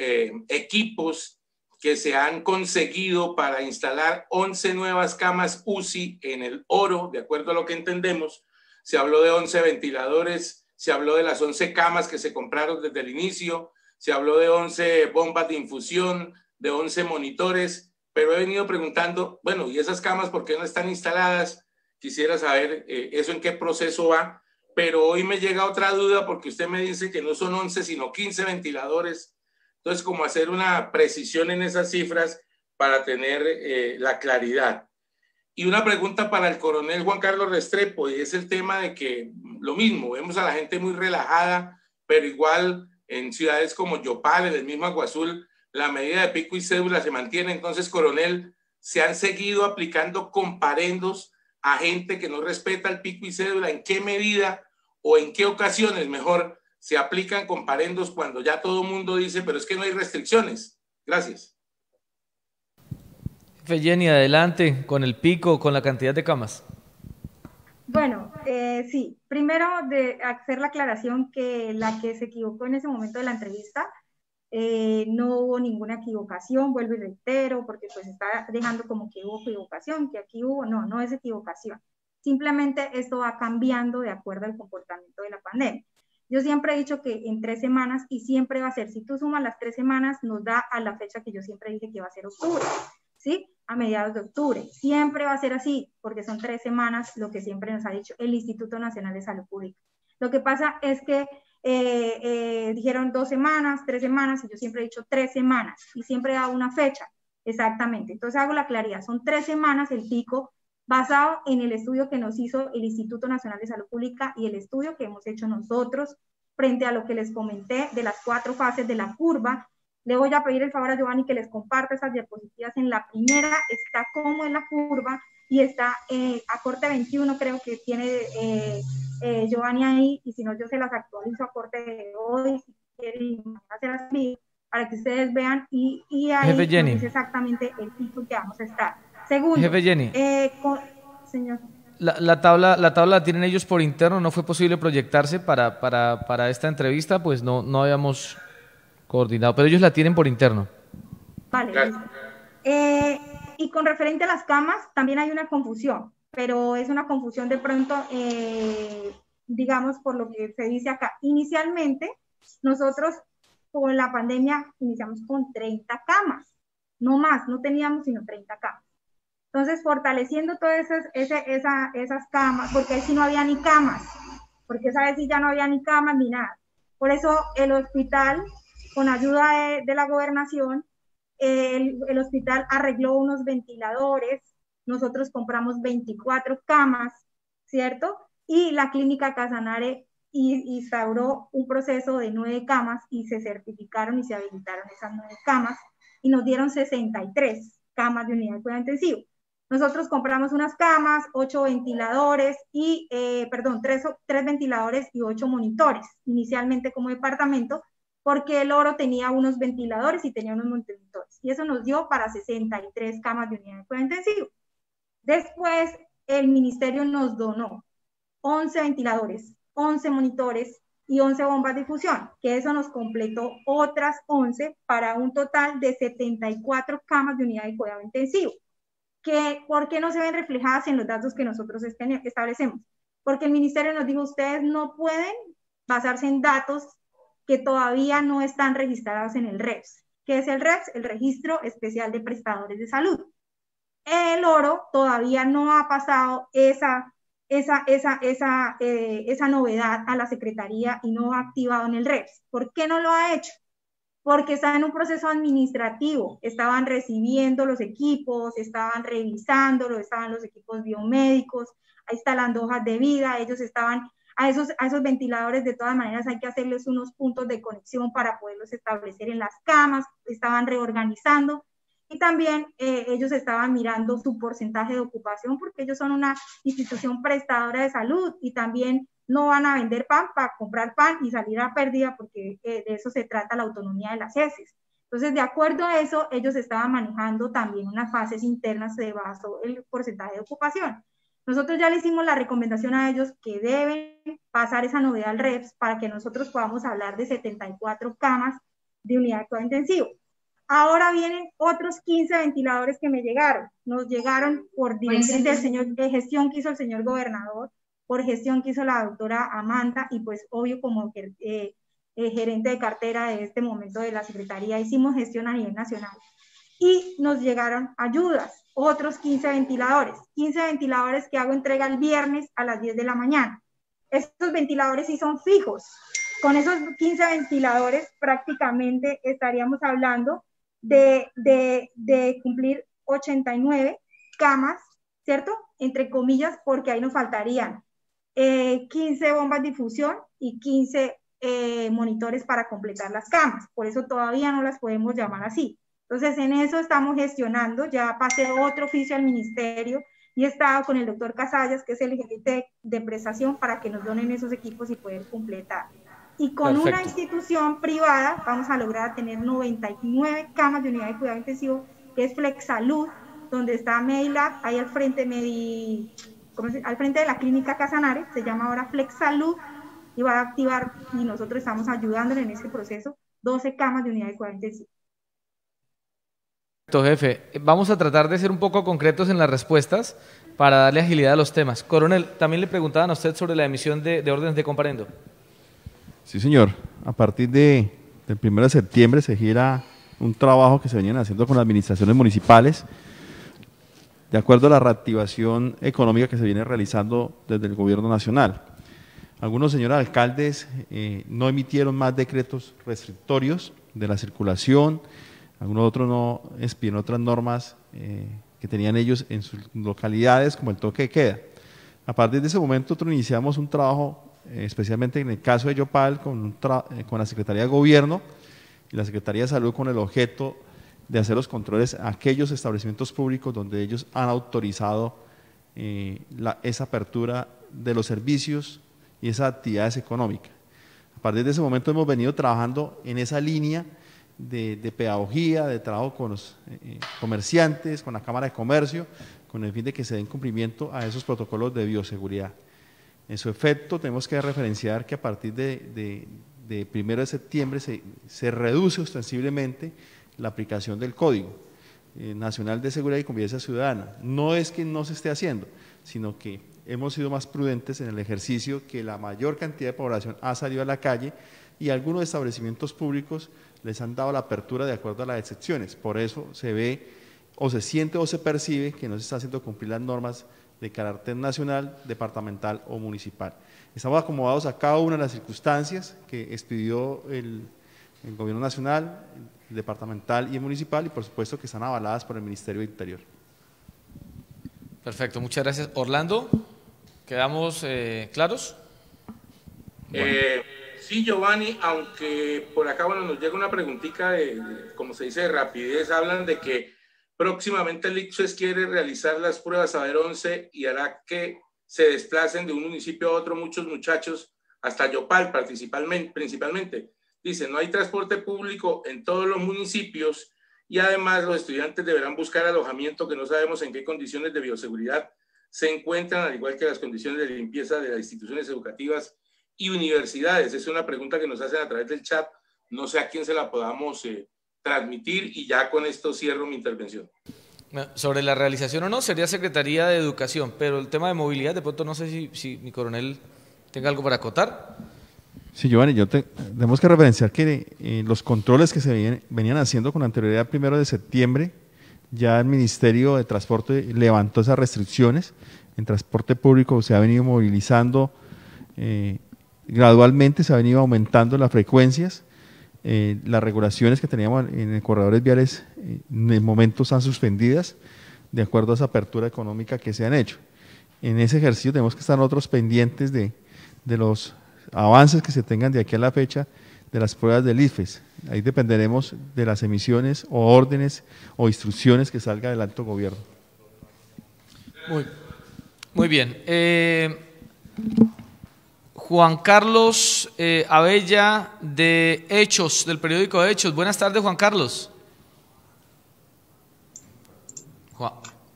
Speaker 7: equipos que se han conseguido para instalar 11 nuevas camas UCI en el Oro, de acuerdo a lo que entendemos. Se habló de 11 ventiladores, se habló de las 11 camas que se compraron desde el inicio, se habló de 11 bombas de infusión, de 11 monitores, pero he venido preguntando, bueno, ¿y esas camas por qué no están instaladas? Quisiera saber eso en qué proceso va, pero hoy me llega otra duda porque usted me dice que no son 11 sino 15 ventiladores. Entonces, como hacer una precisión en esas cifras para tener la claridad. Y una pregunta para el coronel Juan Carlos Restrepo, y es el tema de que lo mismo, vemos a la gente muy relajada, pero igual en ciudades como Yopal, en el mismo Agua Azul, la medida de pico y cédula se mantiene. Entonces, coronel, ¿se han seguido aplicando comparendos a gente que no respeta el pico y cédula? ¿En qué medida o en qué ocasiones, mejor, se aplican comparendos cuando ya todo el mundo dice, pero es que no hay restricciones? Gracias.
Speaker 2: Jefe Jenny, adelante con el pico, con la cantidad de camas.
Speaker 1: Bueno, sí, primero de hacer la aclaración que la que se equivocó en ese momento de la entrevista, no hubo ninguna equivocación, vuelvo y reitero, porque pues está dejando como que hubo equivocación, que aquí hubo, no es equivocación. Simplemente esto va cambiando de acuerdo al comportamiento de la pandemia. Yo siempre he dicho que en 3 semanas, y siempre va a ser, si tú sumas las 3 semanas, nos da a la fecha que yo siempre dije que va a ser octubre, ¿sí? A mediados de octubre. Siempre va a ser así, porque son 3 semanas, lo que siempre nos ha dicho el Instituto Nacional de Salud Pública. Lo que pasa es que dijeron 2 semanas, 3 semanas, y yo siempre he dicho 3 semanas, y siempre he dado una fecha, exactamente. Entonces hago la claridad, son 3 semanas el pico, basado en el estudio que nos hizo el Instituto Nacional de Salud Pública y el estudio que hemos hecho nosotros frente a lo que les comenté de las 4 fases de la curva. Le voy a pedir el favor a Giovanni que les comparta esas diapositivas. En la primera está cómo es la curva y está a corte 21, creo que tiene Giovanni ahí, y si no yo se las actualizo a corte de hoy, si quieren, se las envío para que ustedes vean, y ahí nos dice exactamente el pico que vamos a estar. Segundo,
Speaker 2: Jefe Jenny,
Speaker 1: señor.
Speaker 2: La tabla la tienen ellos por interno, no fue posible proyectarse para esta entrevista, pues no habíamos coordinado, pero ellos la tienen por interno.
Speaker 1: Vale. Y con referente a las camas, también hay una confusión, pero es una confusión de pronto, digamos, por lo que se dice acá. Inicialmente, nosotros con la pandemia iniciamos con 30 camas, no más, no teníamos sino 30 camas. Entonces, fortaleciendo todas esas camas, porque ahí sí no había ni camas, porque esa vez sí ya no había ni camas ni nada. Por eso el hospital, con ayuda de la gobernación, el hospital arregló unos ventiladores, nosotros compramos 24 camas, ¿cierto? Y la clínica Casanare instauró un proceso de 9 camas y se certificaron y se habilitaron esas 9 camas y nos dieron 63 camas de unidad de cuidado intensivo. Nosotros compramos unas camas, 8 ventiladores y, 3 ventiladores y 8 monitores, inicialmente como departamento, porque el Oro tenía unos ventiladores y tenía unos monitores, y eso nos dio para 63 camas de unidad de cuidado intensivo. Después, el ministerio nos donó 11 ventiladores, 11 monitores y 11 bombas de difusión, que eso nos completó otras 11 para un total de 74 camas de unidad de cuidado intensivo. ¿Por qué no se ven reflejadas en los datos que nosotros establecemos? Porque el ministerio nos dijo, ustedes no pueden basarse en datos que todavía no están registrados en el REPS. ¿Qué es el REPS? El Registro Especial de Prestadores de Salud. El Oro todavía no ha pasado esa novedad a la Secretaría y no ha activado en el REPS. ¿Por qué no lo ha hecho? Porque está en un proceso administrativo, estaban recibiendo los equipos, estaban revisándolo, estaban los equipos biomédicos, ahí están las hojas de vida, ellos estaban, a esos ventiladores de todas maneras hay que hacerles unos puntos de conexión para poderlos establecer en las camas, estaban reorganizando, y también ellos estaban mirando su porcentaje de ocupación, porque ellos son una institución prestadora de salud, y también no van a vender pan para comprar pan y salir a pérdida, porque de eso se trata la autonomía de las heces. Entonces, de acuerdo a eso, ellos estaban manejando también unas fases internas de bajo el porcentaje de ocupación. Nosotros ya le hicimos la recomendación a ellos que deben pasar esa novedad al REPS para que nosotros podamos hablar de 74 camas de unidad de cuidado intensivo. Ahora vienen otros 15 ventiladores que me llegaron. Nos llegaron por directriz de gestión que hizo el señor gobernador, por gestión que hizo la doctora Amanda, y pues obvio como gerente de cartera de este momento de la Secretaría, hicimos gestión a nivel nacional. Y nos llegaron ayudas, otros 15 ventiladores que hago entrega el viernes a las 10 de la mañana. Estos ventiladores sí son fijos. Con esos 15 ventiladores prácticamente estaríamos hablando de cumplir 89 camas, ¿cierto? Entre comillas, porque ahí nos faltarían 15 bombas de difusión y 15 monitores para completar las camas. Por eso todavía no las podemos llamar así. Entonces, en eso estamos gestionando. Ya pasé otro oficio al ministerio y he estado con el doctor Casallas, que es el gerente de prestación, para que nos donen esos equipos y poder completar. Y con Perfecto. Una institución privada vamos a lograr tener 99 camas de unidad de cuidado intensivo, que es Flexsalud, donde está Medilab, ahí al frente, al frente de la clínica Casanare, se llama ahora Flexsalud, y va a activar, y nosotros estamos ayudándole en ese proceso, 12 camas de unidad de cuidado intensivo.
Speaker 2: Jefe, vamos a tratar de ser un poco concretos en las respuestas para darle agilidad a los temas. Coronel, también le preguntaban a usted sobre la emisión de órdenes de comparendo.
Speaker 4: Sí, señor. A partir del 1 de septiembre se gira un trabajo que se venían haciendo con las administraciones municipales, de acuerdo a la reactivación económica que se viene realizando desde el gobierno nacional. Algunos señores alcaldes no emitieron más decretos restrictorios de la circulación, algunos otros no expidieron otras normas que tenían ellos en sus localidades, como el toque de queda. A partir de ese momento nosotros iniciamos un trabajo, especialmente en el caso de Yopal, con la Secretaría de Gobierno y la Secretaría de Salud, con el objeto de hacer los controles a aquellos establecimientos públicos donde ellos han autorizado esa apertura de los servicios y esas actividades económicas. A partir de ese momento hemos venido trabajando en esa línea de pedagogía, de trabajo con los comerciantes, con la Cámara de Comercio, con el fin de que se den cumplimiento a esos protocolos de bioseguridad. En su efecto, tenemos que referenciar que a partir de 1 de septiembre se reduce ostensiblemente la aplicación del Código Nacional de Seguridad y Convivencia Ciudadana. No es que no se esté haciendo, sino que hemos sido más prudentes en el ejercicio, que la mayor cantidad de población ha salido a la calle y algunos establecimientos públicos les han dado la apertura de acuerdo a las excepciones. Por eso se ve o se siente o se percibe que no se está haciendo cumplir las normas de carácter nacional, departamental o municipal. Estamos acomodados a cada una de las circunstancias que expidió el Gobierno Nacional, el departamental y el municipal, y por supuesto que están avaladas por el Ministerio del Interior.
Speaker 2: Perfecto, muchas gracias. Orlando, ¿quedamos claros?
Speaker 7: Sí, Giovanni, aunque por acá nos llega una preguntita como se dice, de rapidez. Hablan de que próximamente el ICFES quiere realizar las pruebas Saber 11 y hará que se desplacen de un municipio a otro muchos muchachos hasta Yopal principalmente. Dice, no hay transporte público en todos los municipios y además los estudiantes deberán buscar alojamiento que no sabemos en qué condiciones de bioseguridad se encuentran, al igual que las condiciones de limpieza de las instituciones educativas y universidades. Es una pregunta que nos hacen a través del chat, no sé a quién se la podamos transmitir, y ya con esto cierro mi intervención.
Speaker 2: Sobre la realización o no, sería Secretaría de Educación, pero el tema de movilidad, de pronto no sé si mi coronel tenga algo para acotar.
Speaker 4: Sí, Giovanni, tenemos que referenciar que los controles que se venían haciendo con anterioridad al 1 de septiembre, ya el Ministerio de Transporte levantó esas restricciones. En transporte público se ha venido movilizando gradualmente, se ha venido aumentando las frecuencias. Las regulaciones que teníamos en corredores viales en el momento están suspendidas de acuerdo a esa apertura económica que se han hecho. En ese ejercicio tenemos que estar nosotros pendientes de los avances que se tengan de aquí a la fecha de las pruebas del ICFES. Ahí dependeremos de las emisiones o órdenes o instrucciones que salga del alto gobierno.
Speaker 2: Muy bien. Juan Carlos Abella, de Hechos, del periódico Hechos. Buenas tardes, Juan Carlos.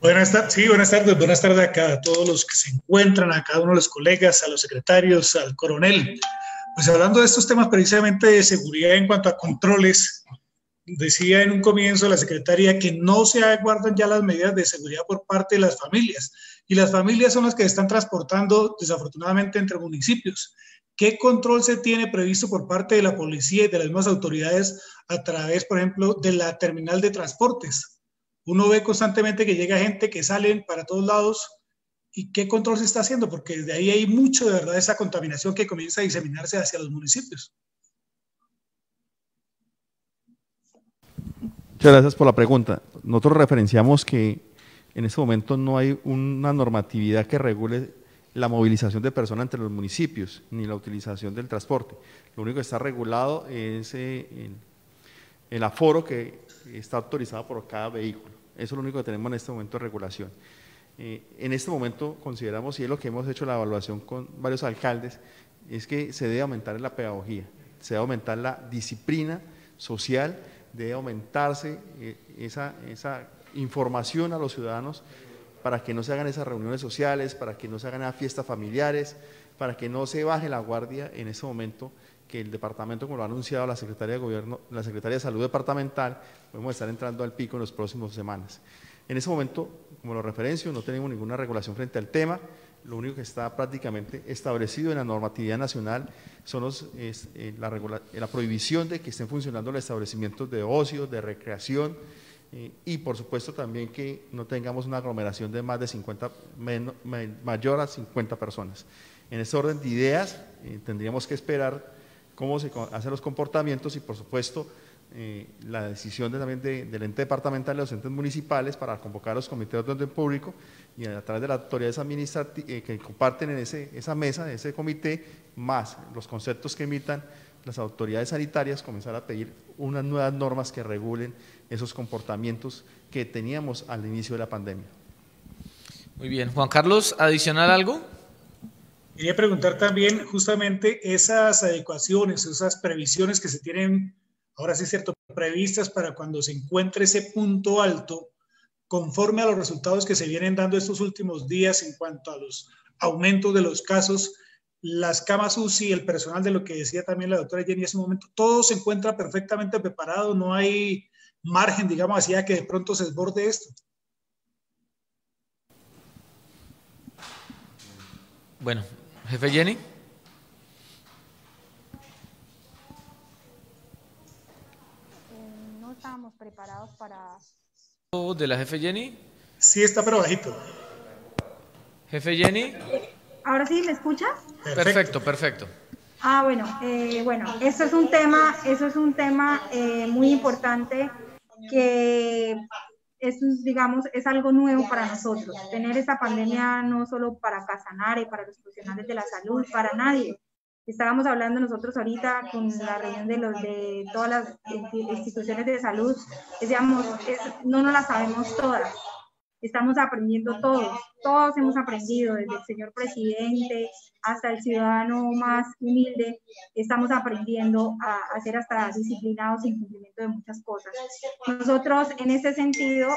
Speaker 8: Buenas tardes. Buenas tardes a todos los que se encuentran, a cada uno de los colegas, a los secretarios, al coronel. Pues hablando de estos temas precisamente de seguridad en cuanto a controles, decía en un comienzo la secretaria que no se aguardan ya las medidas de seguridad por parte de las familias, y las familias son las que están transportando desafortunadamente entre municipios. ¿Qué control se tiene previsto por parte de la policía y de las mismas autoridades a través, por ejemplo, de la terminal de transportes? Uno ve constantemente que llega gente que salen para todos lados, y ¿qué control se está haciendo? Porque desde ahí hay mucho de verdad esa contaminación que comienza a diseminarse hacia los municipios.
Speaker 4: Muchas gracias por la pregunta. Nosotros referenciamos que en este momento no hay una normatividad que regule la movilización de personas entre los municipios, ni la utilización del transporte. Lo único que está regulado es el aforo que está autorizado por cada vehículo. Eso es lo único que tenemos en este momento de regulación. En este momento consideramos, y es lo que hemos hecho la evaluación con varios alcaldes, es que se debe aumentar la pedagogía, se debe aumentar la disciplina social, debe aumentarse esa información a los ciudadanos para que no se hagan esas reuniones sociales, para que no se hagan esas fiestas familiares, para que no se baje la guardia en ese momento, que el departamento, como lo ha anunciado la Secretaría de Gobierno, la Secretaría de Salud Departamental, podemos estar entrando al pico en las próximas semanas. En ese momento, como lo referencio, no tenemos ninguna regulación frente al tema. Lo único que está prácticamente establecido en la normatividad nacional son la prohibición de que estén funcionando los establecimientos de ocio, de recreación, y por supuesto también que no tengamos una aglomeración de más de 50, mayor a 50 personas. En este orden de ideas tendríamos que esperar cómo se hacen los comportamientos y por supuesto la decisión también del ente departamental y los entes municipales para convocar a los comités de orden público y a través de las autoridades administrativas que comparten en esa mesa, ese comité, más los conceptos que emitan las autoridades sanitarias, comenzar a pedir unas nuevas normas que regulen esos comportamientos que teníamos al inicio de la pandemia.
Speaker 2: Muy bien. Juan Carlos, ¿adicional algo?
Speaker 8: Quería preguntar también justamente esas adecuaciones, esas previsiones que se tienen, ahora sí es cierto, previstas para cuando se encuentre ese punto alto, conforme a los resultados que se vienen dando estos últimos días en cuanto a los aumentos de los casos, las camas UCI, el personal, de lo que decía también la doctora Jenny hace un momento, todo se encuentra perfectamente preparado, no hay margen, digamos así, a que de pronto se desborde esto.
Speaker 2: Bueno, jefe Jenny.
Speaker 1: No estábamos preparados para...
Speaker 2: ¿De la jefe Jenny?
Speaker 8: Sí, está pero bajito.
Speaker 2: Jefe Jenny.
Speaker 1: ¿Ahora sí me escucha?
Speaker 2: Perfecto, perfecto.
Speaker 1: Bueno, eso es un tema muy importante que es algo nuevo para nosotros. Tener esa pandemia no solo para Casanare, para los profesionales de la salud, para nadie. Estábamos hablando nosotros ahorita con la reunión de todas las instituciones de salud, decíamos, no nos las sabemos todas. Estamos aprendiendo todos hemos aprendido, desde el señor presidente hasta el ciudadano más humilde, estamos aprendiendo a ser hasta disciplinados en cumplimiento de muchas cosas. Nosotros, en ese sentido,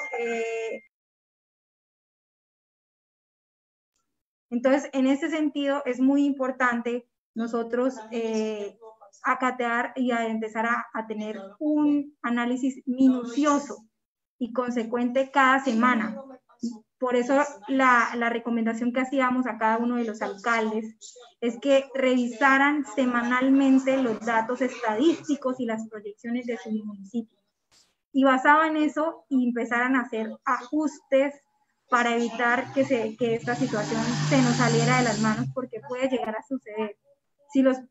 Speaker 1: es muy importante nosotros acatar y a empezar a tener un análisis minucioso y consecuente cada semana. Por eso la recomendación que hacíamos a cada uno de los alcaldes es que revisaran semanalmente los datos estadísticos y las proyecciones de su municipio. Y basado en eso, empezaran a hacer ajustes para evitar que esta situación se nos saliera de las manos, porque puede llegar a suceder.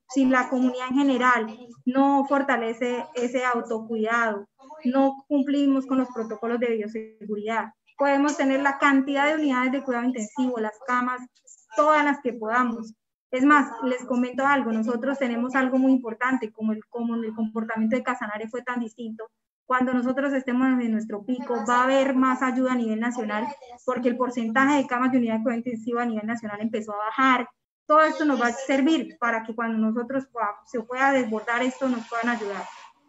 Speaker 1: Si la comunidad en general no fortalece ese autocuidado, no cumplimos con los protocolos de bioseguridad, podemos tener la cantidad de unidades de cuidado intensivo, las camas, todas las que podamos. Es más, les comento algo, nosotros tenemos algo muy importante, como el comportamiento de Casanare fue tan distinto. Cuando nosotros estemos en nuestro pico, va a haber más ayuda a nivel nacional, porque el porcentaje de camas de unidad de cuidado intensivo a nivel nacional empezó a bajar. Todo esto nos va a servir para que cuando nosotros se pueda desbordar esto, nos puedan ayudar.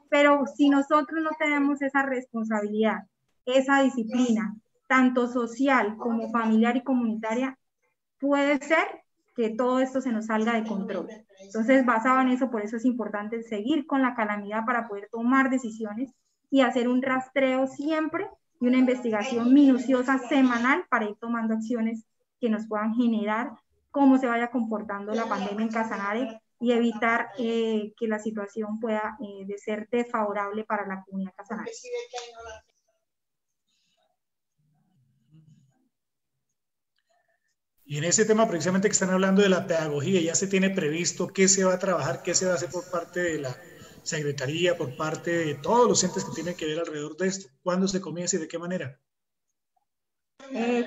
Speaker 1: Pero si nosotros no tenemos esa responsabilidad, esa disciplina, tanto social como familiar y comunitaria, puede ser que todo esto se nos salga de control. Entonces, basado en eso, por eso es importante seguir con la calamidad para poder tomar decisiones y hacer un rastreo siempre y una investigación minuciosa semanal para ir tomando acciones que nos puedan generar cómo se vaya comportando la pandemia en Casanare y evitar que la situación pueda ser desfavorable para la comunidad casanare.
Speaker 8: Y en ese tema precisamente que están hablando de la pedagogía, ya se tiene previsto qué se va a trabajar, qué se va a hacer por parte de la Secretaría, por parte de todos los entes que tienen que ver alrededor de esto. ¿Cuándo se comienza y de qué manera?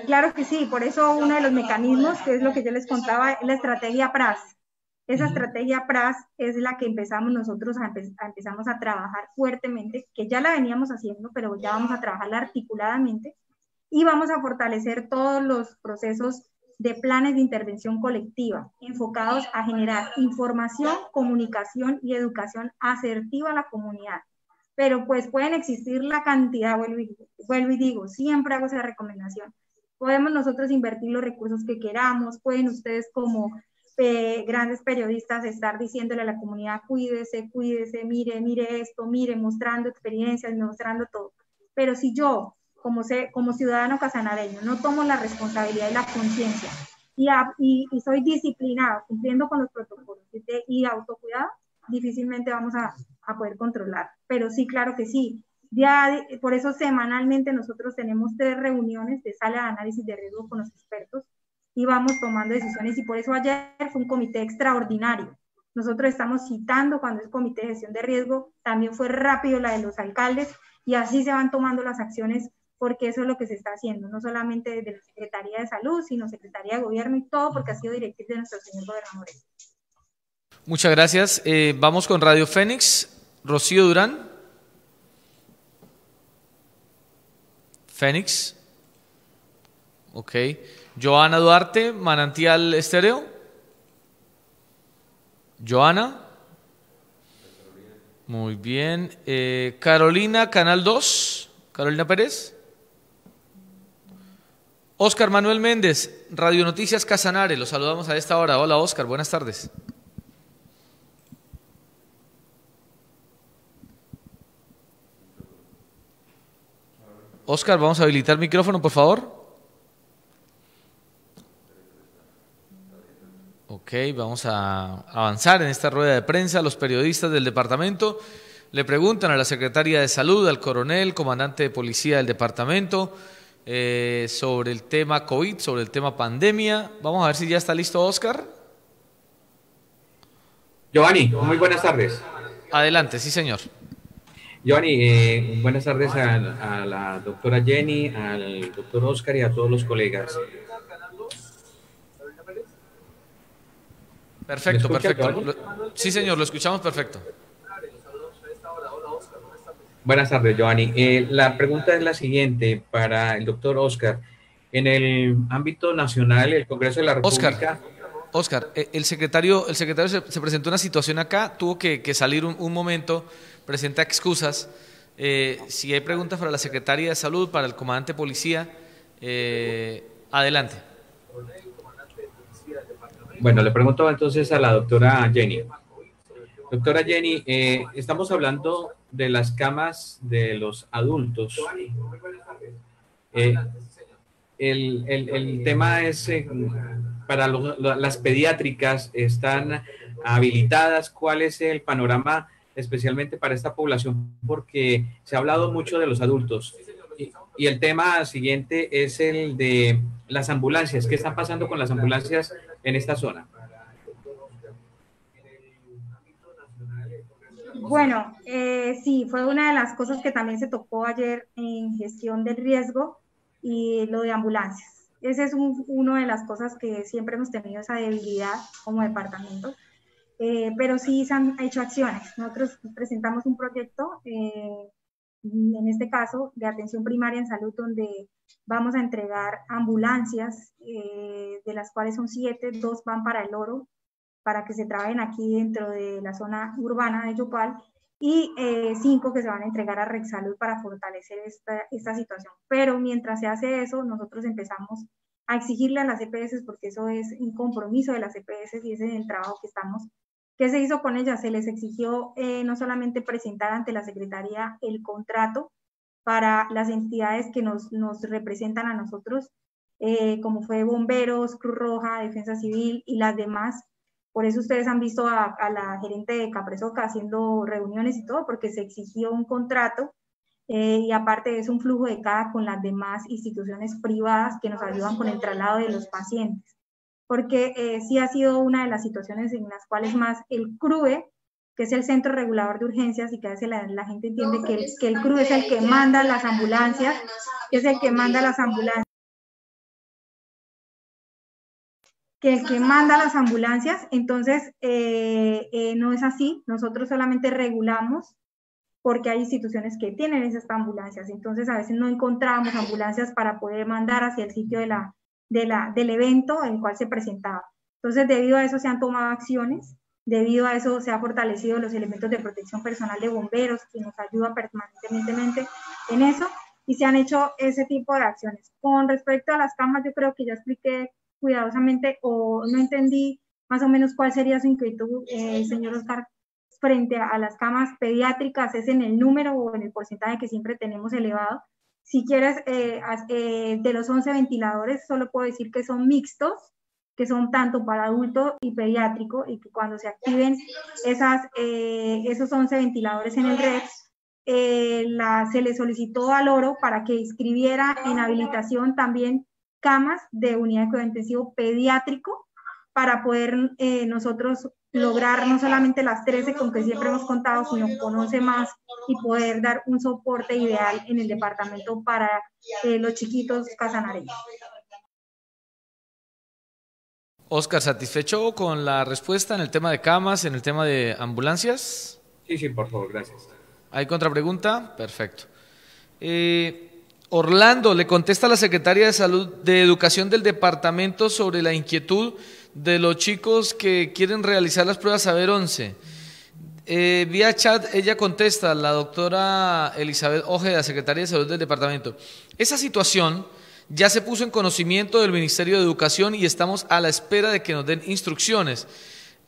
Speaker 1: Claro que sí, por eso uno de los mecanismos, que es lo que yo les contaba, es la estrategia PRAS. Esa estrategia PRAS es la que empezamos nosotros empezamos a trabajar fuertemente, que ya la veníamos haciendo, pero ya vamos a trabajarla articuladamente y vamos a fortalecer todos los procesos de planes de intervención colectiva, enfocados a generar información, comunicación y educación asertiva a la comunidad. Pero pues pueden existir la cantidad, vuelvo y digo, siempre hago esa recomendación. Podemos nosotros invertir los recursos que queramos, pueden ustedes como grandes periodistas estar diciéndole a la comunidad, cuídese, mire esto, mostrando experiencias, mostrando todo. Pero si yo, como ciudadano casanareño, no tomo la responsabilidad y la conciencia y soy disciplinado, cumpliendo con los protocolos y autocuidado, difícilmente vamos a poder controlar. Pero sí, claro que sí. Ya, por eso semanalmente nosotros tenemos 3 reuniones de sala de análisis de riesgo con los expertos y vamos tomando decisiones, y por eso ayer fue un comité extraordinario. Nosotros estamos citando cuando es comité de gestión de riesgo, también fue rápido la de los alcaldes, y así se van tomando las acciones, porque eso es lo que se está haciendo, no solamente desde la Secretaría de Salud, sino Secretaría de Gobierno y todo, porque ha sido directriz de nuestro señor gobernador.
Speaker 2: Muchas gracias. Vamos con Radio Fénix. Rocío Durán. Fénix. Ok. Joana Duarte, Manantial Estéreo. Joana. Muy bien. Carolina, Canal 2. Carolina Pérez. Óscar Manuel Méndez, Radio Noticias Casanare. Los saludamos a esta hora. Hola, Óscar. Buenas tardes. Óscar, vamos a habilitar el micrófono, por favor. Ok, vamos a avanzar en esta rueda de prensa. Los periodistas del departamento le preguntan a la secretaria de Salud, al coronel, comandante de policía del departamento, sobre el tema COVID, sobre el tema pandemia. Vamos a ver si ya está listo Óscar.
Speaker 9: Giovanni, muy buenas tardes.
Speaker 2: Adelante, sí señor.
Speaker 9: Giovanni, buenas tardes a la doctora Jenny, al doctor Óscar y a todos los colegas.
Speaker 2: Perfecto, perfecto. Sí, señor, lo escuchamos perfecto.
Speaker 9: Buenas tardes, Giovanni. La pregunta es la siguiente para el doctor Óscar. En el ámbito nacional, el Congreso de la República...
Speaker 2: Óscar, el secretario se presentó una situación acá, tuvo que salir un momento, presenta excusas. Si hay preguntas para la secretaria de Salud, para el comandante de policía, adelante.
Speaker 9: Bueno, le pregunto entonces a la doctora Jenny. Doctora Jenny, estamos hablando de las camas de los adultos. El tema es, para las pediátricas, ¿están habilitadas? ¿Cuál es el panorama especialmente para esta población? Porque se ha hablado mucho de los adultos. Y el tema siguiente es el de las ambulancias. ¿Qué está pasando con las ambulancias en esta zona?
Speaker 1: Bueno, sí, fue una de las cosas que también se tocó ayer en gestión del riesgo y lo de ambulancias. Ese es una de las cosas que siempre hemos tenido esa debilidad como departamento, pero sí se han hecho acciones. Nosotros presentamos un proyecto, en este caso, de atención primaria en salud, donde vamos a entregar ambulancias, de las cuales son 7, 2 van para El Oro, para que se trabajen aquí dentro de la zona urbana de Yopal, y 5 que se van a entregar a Rexsalud para fortalecer esta situación. Pero mientras se hace eso, nosotros empezamos a exigirle a las EPS, porque eso es un compromiso de las EPS y ese es el trabajo que estamos. ¿Qué se hizo con ellas? Se les exigió no solamente presentar ante la Secretaría el contrato para las entidades que nos representan a nosotros, como fue Bomberos, Cruz Roja, Defensa Civil y las demás. Por eso ustedes han visto a la gerente de Capresoca haciendo reuniones y todo, porque se exigió un contrato, y aparte es un flujo de caja con las demás instituciones privadas que nos ayudan con el traslado de los pacientes. Porque sí ha sido una de las situaciones en las cuales más el CRUE, que es el Centro Regulador de Urgencias, y que a veces la gente entiende que el CRUE es el que manda las ambulancias, entonces no es así. Nosotros solamente regulamos porque hay instituciones que tienen esas ambulancias, entonces a veces no encontramos ambulancias para poder mandar hacia el sitio del evento en el cual se presentaba. Entonces, debido a eso se han tomado acciones, debido a eso se han fortalecido los elementos de protección personal de bomberos, que nos ayuda permanentemente en eso, y se han hecho ese tipo de acciones. Con respecto a las camas, yo creo que ya expliqué cuidadosamente, o no entendí más o menos cuál sería su inquietud, señor Oscar, frente a las camas pediátricas. ¿Es en el número o en el porcentaje que siempre tenemos elevado? Si quieres, de los 11 ventiladores, solo puedo decir que son mixtos, que son tanto para adulto y pediátrico, y que cuando se activen esos 11 ventiladores en el red, se le solicitó al Oro para que inscribiera en habilitación también camas de unidad de cuidado intensivo pediátrico, para poder nosotros lograr no solamente las 13 con que siempre hemos contado, sino con 11 más, y poder dar un soporte ideal en el departamento para los chiquitos casanareños.
Speaker 2: Óscar, ¿satisfecho con la respuesta en el tema de camas, en el tema de ambulancias?
Speaker 9: Sí, por favor, gracias.
Speaker 2: ¿Hay contrapregunta? Perfecto. Orlando, le contesta a la Secretaria de Salud de Educación del departamento sobre la inquietud de los chicos que quieren realizar las pruebas Saber 11. Vía chat ella contesta, la doctora Elizabeth Ojeda, Secretaria de Salud del departamento. Esa situación ya se puso en conocimiento del Ministerio de Educación y estamos a la espera de que nos den instrucciones.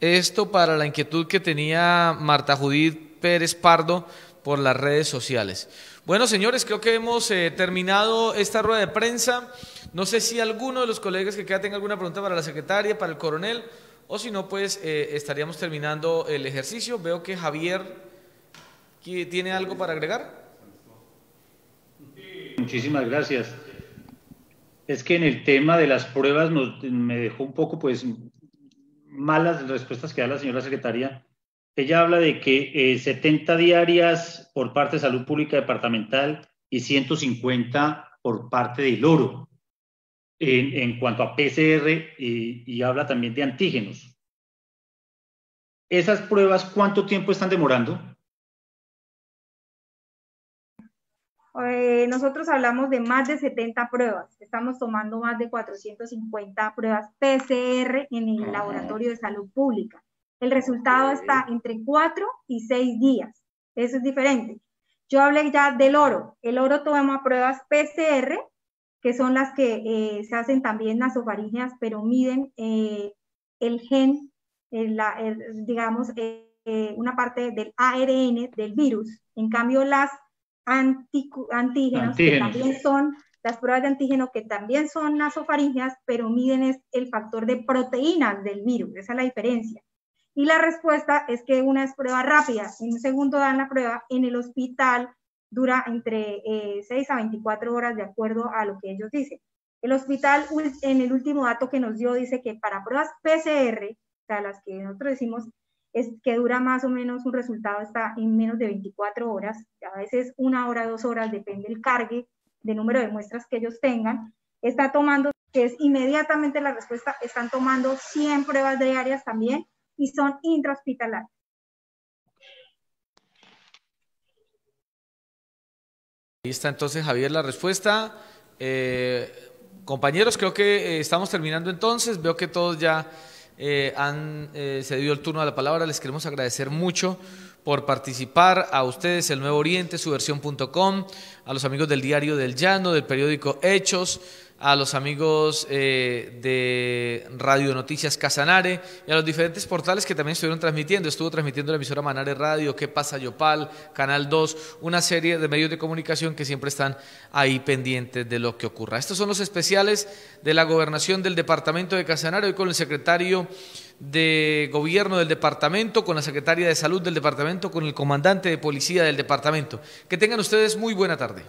Speaker 2: Esto para la inquietud que tenía Marta Judith Pérez Pardo por las redes sociales. Bueno, señores, creo que hemos terminado esta rueda de prensa. No sé si alguno de los colegas que queda tenga alguna pregunta para la secretaria, para el coronel, o si no, pues estaríamos terminando el ejercicio. Veo que Javier tiene algo para agregar.
Speaker 6: Muchísimas gracias. Es que en el tema de las pruebas me dejó un poco pues malas las respuestas que da la señora secretaria. Ella habla de que 70 diarias por parte de Salud Pública Departamental y 150 por parte del Oro en cuanto a PCR y habla también de antígenos. ¿Esas pruebas cuánto tiempo están demorando?
Speaker 1: Nosotros hablamos de más de 70 pruebas. Estamos tomando más de 450 pruebas PCR en el Laboratorio de Salud Pública. El resultado está entre 4 y 6 días. Eso es diferente. Yo hablé ya del Oro. El Oro toma pruebas PCR, que son las que se hacen también nasofaringeas, pero miden el gen, digamos, una parte del ARN del virus. En cambio, las antígenos, que también son las pruebas de antígeno, que también son nasofaringeas, pero miden el factor de proteínas del virus. Esa es la diferencia. Y la respuesta es que una es prueba rápida, en un segundo dan la prueba, en el hospital dura entre 6 a 24 horas de acuerdo a lo que ellos dicen. El hospital, en el último dato que nos dio, dice que para pruebas PCR, o sea, las que nosotros decimos, es que dura más o menos un resultado está en menos de 24 horas, a veces 1 hora, 2 horas, depende del cargue, del número de muestras que ellos tengan, está tomando, que es inmediatamente la respuesta, están tomando 100 pruebas diarias también, y son intrahospitalarias.
Speaker 2: Ahí está entonces, Javier, la respuesta. Compañeros, creo que estamos terminando entonces. Veo que todos ya han cedido el turno a la palabra. Les queremos agradecer mucho por participar, a ustedes, el Nuevo Oriente, Suversión.com, a los amigos del Diario del Llano, del periódico Hechos, a los amigos de Radio Noticias Casanare y a los diferentes portales que también estuvieron transmitiendo. Estuvo transmitiendo la emisora Manare Radio, ¿Qué pasa Yopal?, Canal 2, una serie de medios de comunicación que siempre están ahí pendientes de lo que ocurra. Estos son los especiales de la gobernación del departamento de Casanare, hoy con el secretario de Gobierno del departamento, con la secretaria de Salud del departamento, con el comandante de Policía del departamento. Que tengan ustedes muy buena tarde.